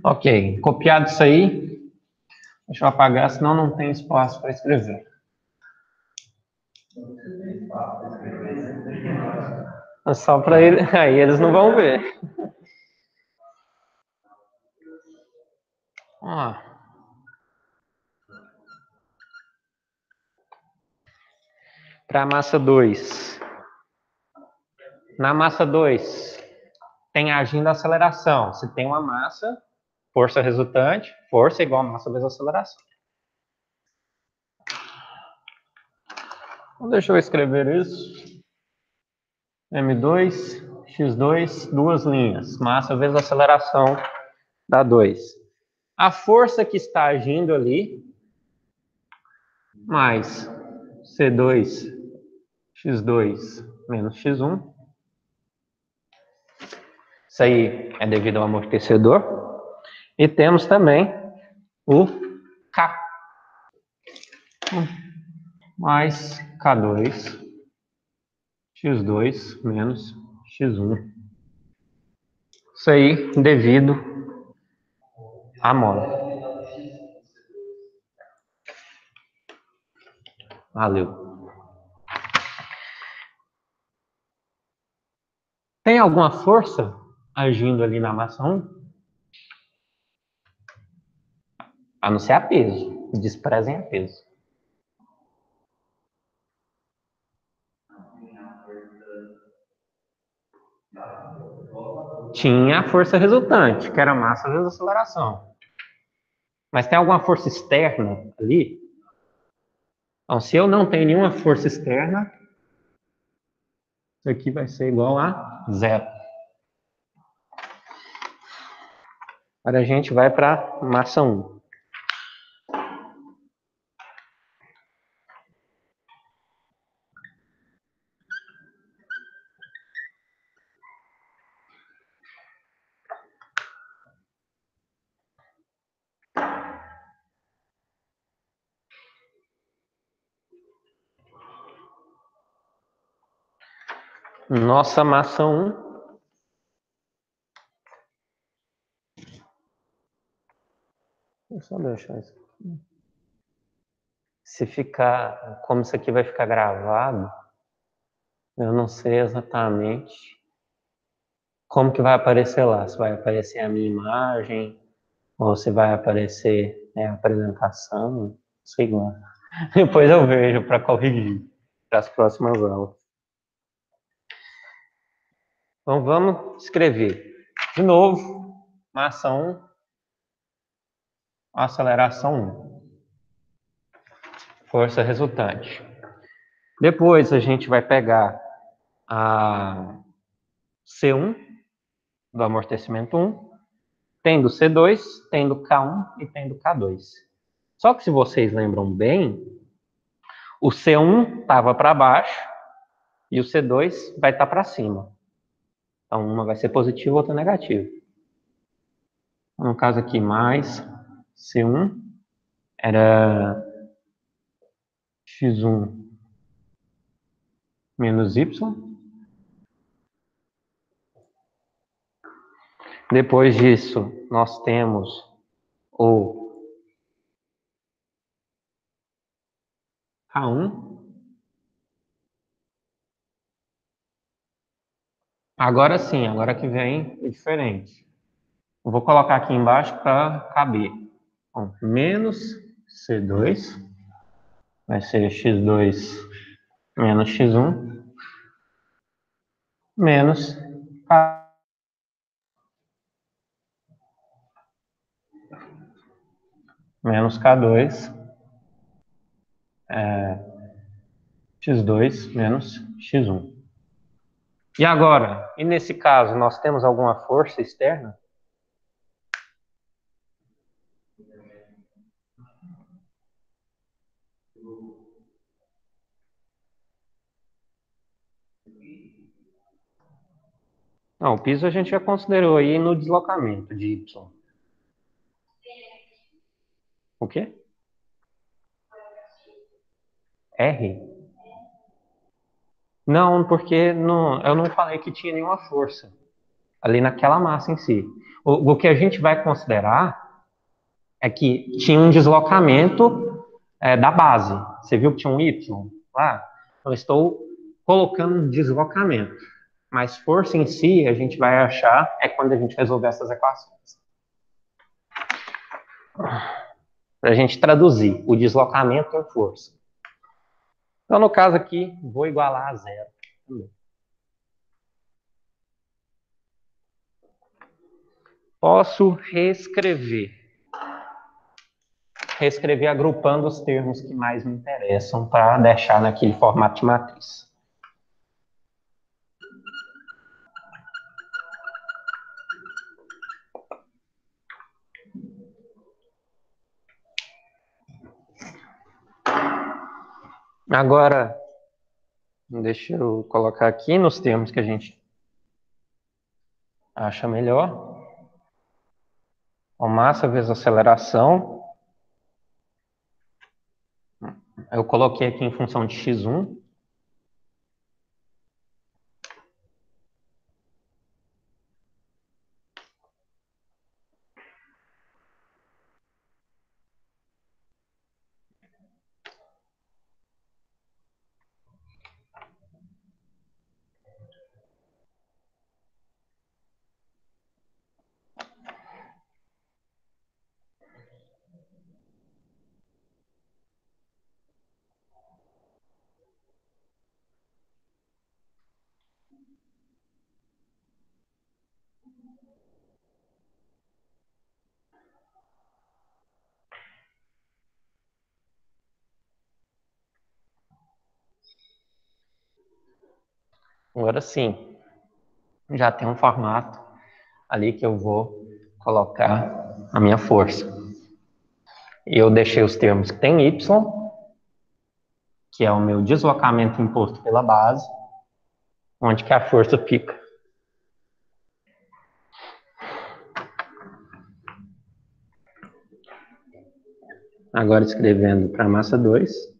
Ok, copiado isso aí. Deixa eu apagar, senão não tem espaço para escrever. É só para ele, aí eles não vão ver. Ó. Para a massa 2. Na massa 2, tem agindo a aceleração. Se tem uma massa, força resultante, força igual a massa vezes a aceleração. Então, deixa eu escrever isso. M2, X2, duas linhas. Massa vezes a aceleração dá 2. A força que está agindo ali, mais C2, X2 menos X1. Isso aí é devido ao amortecedor. E temos também o K. Mais K2, X2 menos X1. Isso aí devido à mola. Valeu. Tem alguma força agindo ali na massa 1? A não ser a peso. Desprezem a peso. Tinha a força resultante, que era a massa vezes a aceleração. Mas tem alguma força externa ali? Então, se eu não tenho nenhuma força externa, isso aqui vai ser igual a zero. Agora a gente vai para massa 1. Nossa massa 1. Deixa eu só deixar isso aqui. Se ficar, como isso aqui vai ficar gravado, eu não sei exatamente como que vai aparecer lá. Se vai aparecer a minha imagem, ou se vai aparecer a apresentação, não sei lá. Depois eu vejo para corrigir para as próximas aulas. Então vamos escrever. De novo, massa 1, aceleração 1. Força resultante. Depois a gente vai pegar a C1 do amortecimento 1, tem do C2, tem do K1 e tem do K2. Só que se vocês lembram bem, o C1 estava para baixo e o C2 vai estar para cima. Então uma vai ser positiva, outra negativa. No caso aqui, mais C1 era x1 menos y. Depois disso, nós temos o K1. Agora sim, agora que vem é diferente. Eu vou colocar aqui embaixo para caber. Bom, menos C2 vai ser x2 menos x1 menos K. Menos K2 x2 menos x1. E agora, e nesse caso, nós temos alguma força externa? Não, o piso a gente já considerou aí no deslocamento de y. O quê? R? Não, porque não, eu não falei que tinha nenhuma força ali naquela massa em si. O que a gente vai considerar é que tinha um deslocamento da base. Você viu que tinha um y lá? Eu estou colocando um deslocamento. Mas força em si, a gente vai achar quando a gente resolver essas equações. Para a gente traduzir o deslocamento em força. Então, no caso aqui, vou igualar a zero. Posso reescrever. Reescrever agrupando os termos que mais me interessam para deixar naquele formato de matriz. Agora, deixa eu colocar aqui nos termos que a gente acha melhor. A massa vezes aceleração. Eu coloquei aqui em função de x1. Agora sim, já tem um formato ali que eu vou colocar a minha força. Eu deixei os termos que tem y, que é o meu deslocamento imposto pela base, onde que a força fica. Agora escrevendo para a massa 2.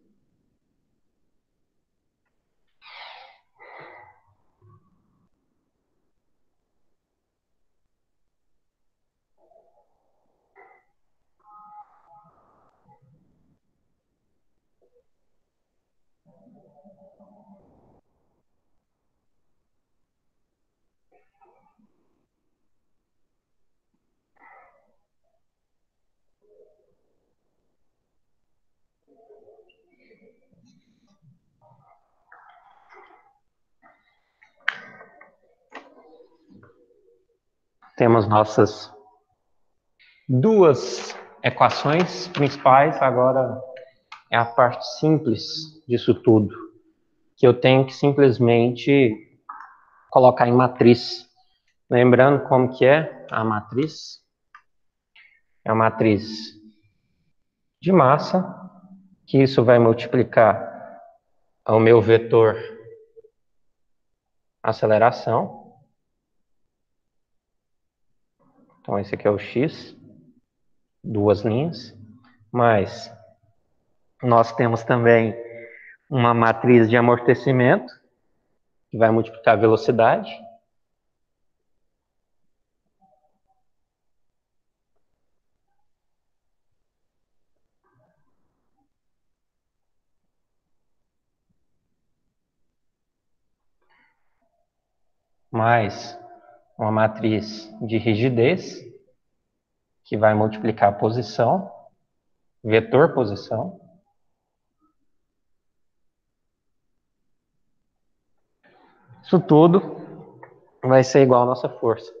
Temos nossas duas equações principais. Agora é a parte simples disso tudo, que eu tenho que simplesmente colocar em matriz. Lembrando como que é a matriz? É a matriz de massa, que isso vai multiplicar ao meu vetor aceleração. Então esse aqui é o x, duas linhas, mas nós temos também uma matriz de amortecimento, que vai multiplicar a velocidade. Mais uma matriz de rigidez, que vai multiplicar a posição, vetor posição. Isso tudo vai ser igual à nossa força.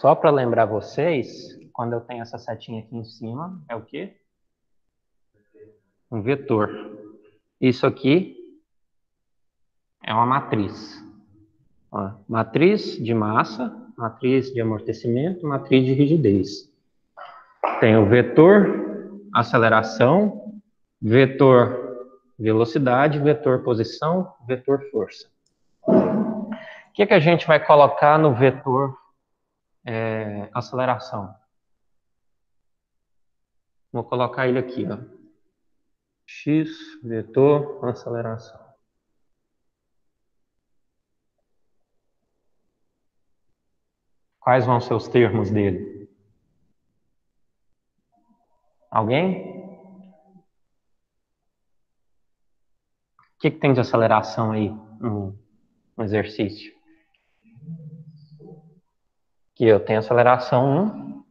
Só para lembrar vocês, quando eu tenho essa setinha aqui em cima, é o quê? Um vetor. Isso aqui é uma matriz. Ó, matriz de massa, matriz de amortecimento, matriz de rigidez. Tem o vetor aceleração, vetor velocidade, vetor posição, vetor força. O que a gente vai colocar no vetor aceleração? Vou colocar ele aqui, ó. X, vetor aceleração. Quais vão ser os termos dele? Alguém? O que tem de aceleração aí no exercício? Aqui eu tenho aceleração 1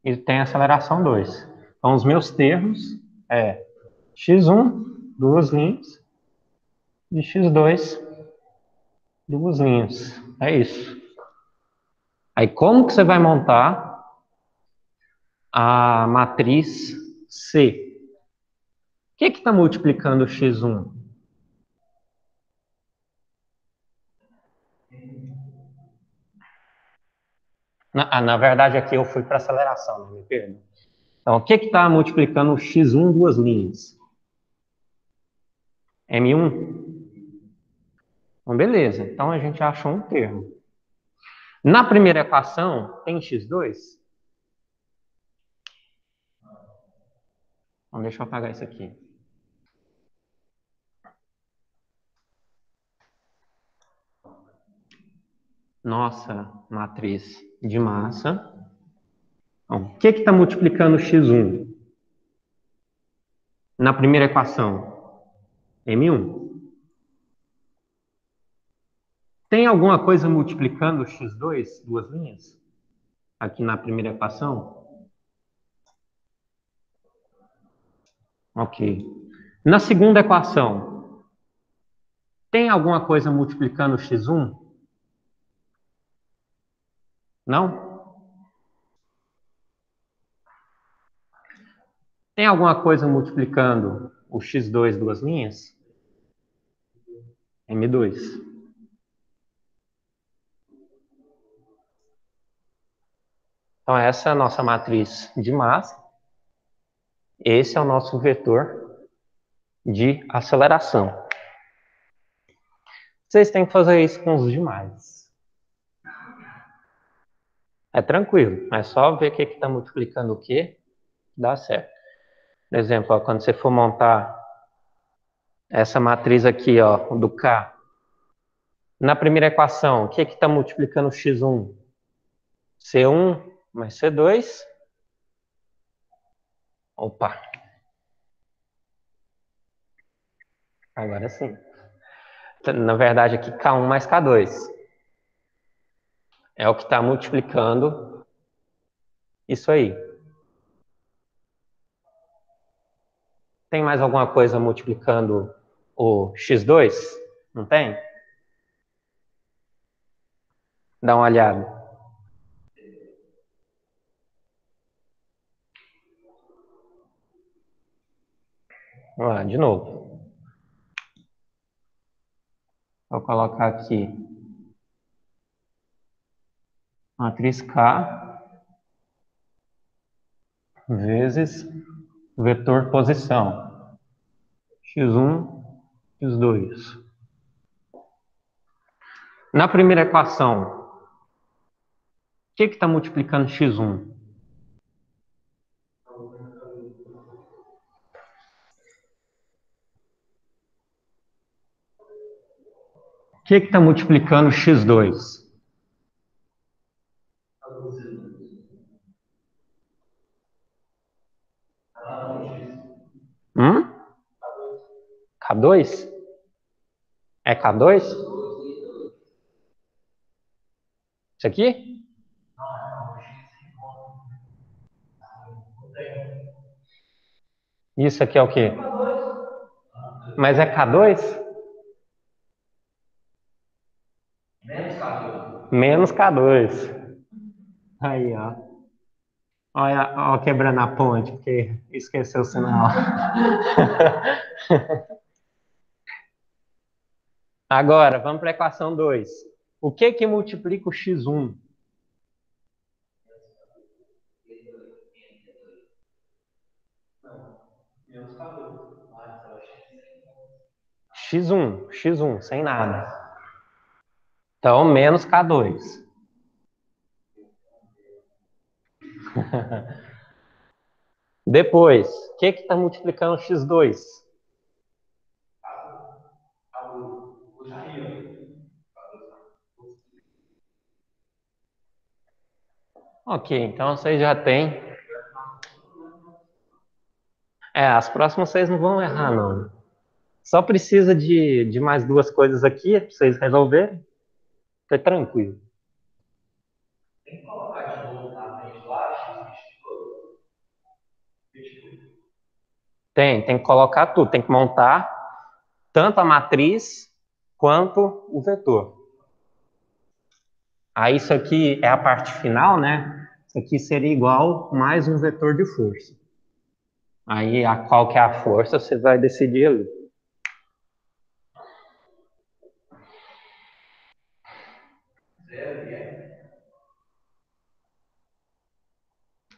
e tenho aceleração 2. Então, os meus termos é x1, duas linhas, e x2, duas linhas. É isso. Aí, como que você vai montar a matriz C? O que está multiplicando o x1? Na verdade, aqui eu fui para aceleração, não me perda. Então, o que está multiplicando o x1 duas linhas? M1? Então, beleza. Então, a gente achou um termo. Na primeira equação, tem x2? Então, deixa eu apagar isso aqui. Nossa matriz de massa. Então, o que está multiplicando o x1? Na primeira equação, M1. Tem alguma coisa multiplicando o x2, duas linhas? Aqui na primeira equação? Ok. Na segunda equação, tem alguma coisa multiplicando o x1? Não? Tem alguma coisa multiplicando o x2 duas linhas? M2. Então, essa é a nossa matriz de massa. Esse é o nosso vetor de aceleração. Vocês têm que fazer isso com os demais. É tranquilo, é só ver o que está multiplicando o que, dá certo. Por exemplo, ó, quando você for montar essa matriz aqui, ó, do K, na primeira equação, o que está multiplicando o x1? C1 mais C2. Opa, agora sim. Na verdade, aqui K1 mais K2. É o que está multiplicando isso aí. Tem mais alguma coisa multiplicando o x2? Não tem? Dá uma olhada. Vamos lá, de novo. Vou colocar aqui matriz K vezes vetor posição. X1, X2. Na primeira equação, o que está multiplicando x1? O que está multiplicando x2? Hum? K2? É K2? Isso aqui? Isso aqui é o quê? Mas é K2? Menos K2. Aí, ó. Olha, ó, quebrando a ponte, porque esqueceu o sinal. Agora, vamos para a equação 2. O que multiplica o x1? X1, sem nada. Então, menos K2. Depois, o que está multiplicando x2? Ok, então vocês já têm. As próximas vocês não vão errar, não. Só precisa de mais duas coisas aqui para vocês resolverem. Fica tranquilo. Tem que colocar tudo. Tem que montar tanto a matriz quanto o vetor. Aí isso aqui é a parte final, né? Isso aqui seria igual mais um vetor de força. Aí qual que é a força, você vai decidir ali.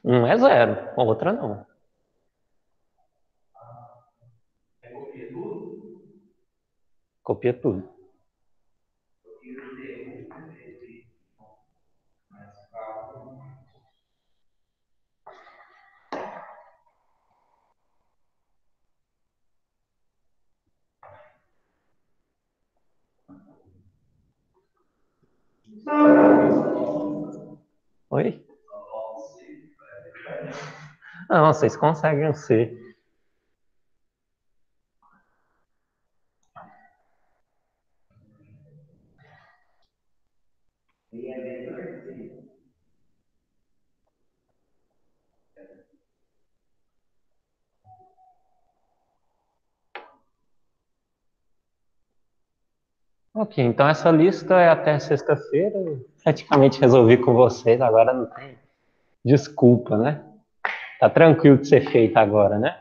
Um é zero, a outra não. Copia tudo. Oi? Não, vocês conseguem ser. Ok, então essa lista é até sexta-feira. Praticamente resolvi com vocês, agora não tem desculpa, né? Tá tranquilo de ser feito agora, né?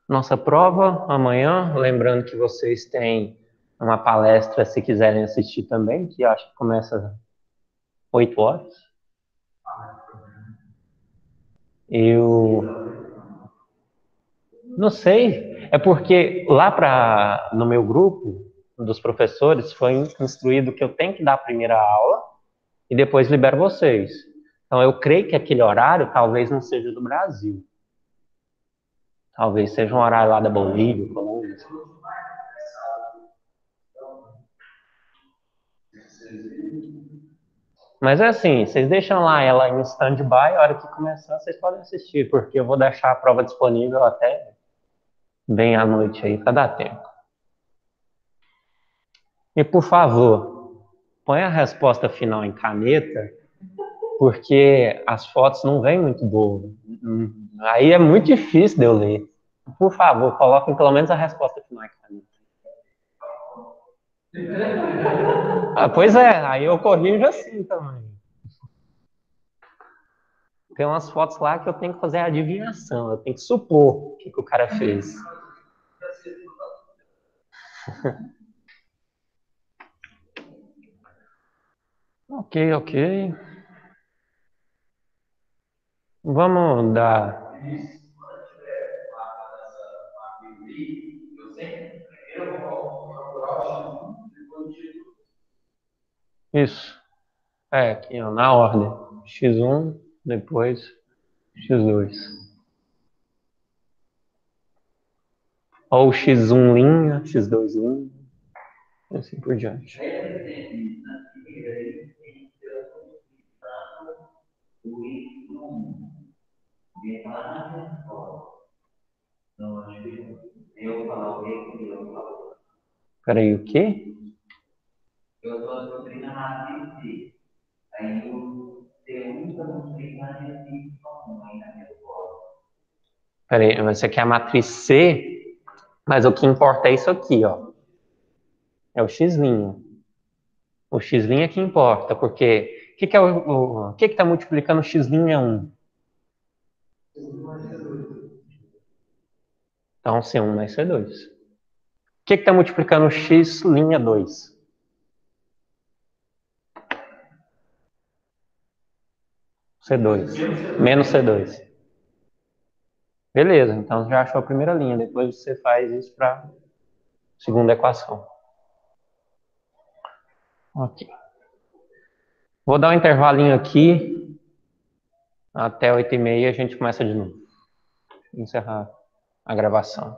Nossa prova amanhã, lembrando que vocês têm uma palestra se quiserem assistir também, que acho que começa às 8 horas. Eu não sei, é porque lá no meu grupo dos professores foi instruído que eu tenho que dar a primeira aula e depois libero vocês. Então eu creio que aquele horário talvez não seja do Brasil. Talvez seja um horário lá da Bolívia, Colômbia. Mas é assim, vocês deixam lá ela em stand-by, a hora que começar vocês podem assistir, porque eu vou deixar a prova disponível até bem à noite aí, para dar tempo. E por favor, põe a resposta final em caneta, porque as fotos não vêm muito boas. Aí é muito difícil de eu ler. Por favor, coloquem pelo menos a resposta final em caneta. Pois é, aí eu corrijo assim também. Tem umas fotos lá que eu tenho que fazer a adivinhação, eu tenho que supor o que o cara fez. Ok, ok. Vamos dar. Isso. Aqui, ó, na ordem. X1, depois X2. Ou X1 linha, X2 linha, e assim por diante. Peraí, o quê? Peraí, você quer a matriz C, mas o que importa é isso aqui, ó. É o X'. O X' que importa, porque o que, que é o que está multiplicando o X' 1? Então, C1 mais C2. O que está multiplicando o X' 2? C2. Menos C2. Beleza, então já achou a primeira linha. Depois você faz isso para a segunda equação. Ok. Vou dar um intervalinho aqui. Até 8h30 a gente começa de novo. Encerrar a gravação.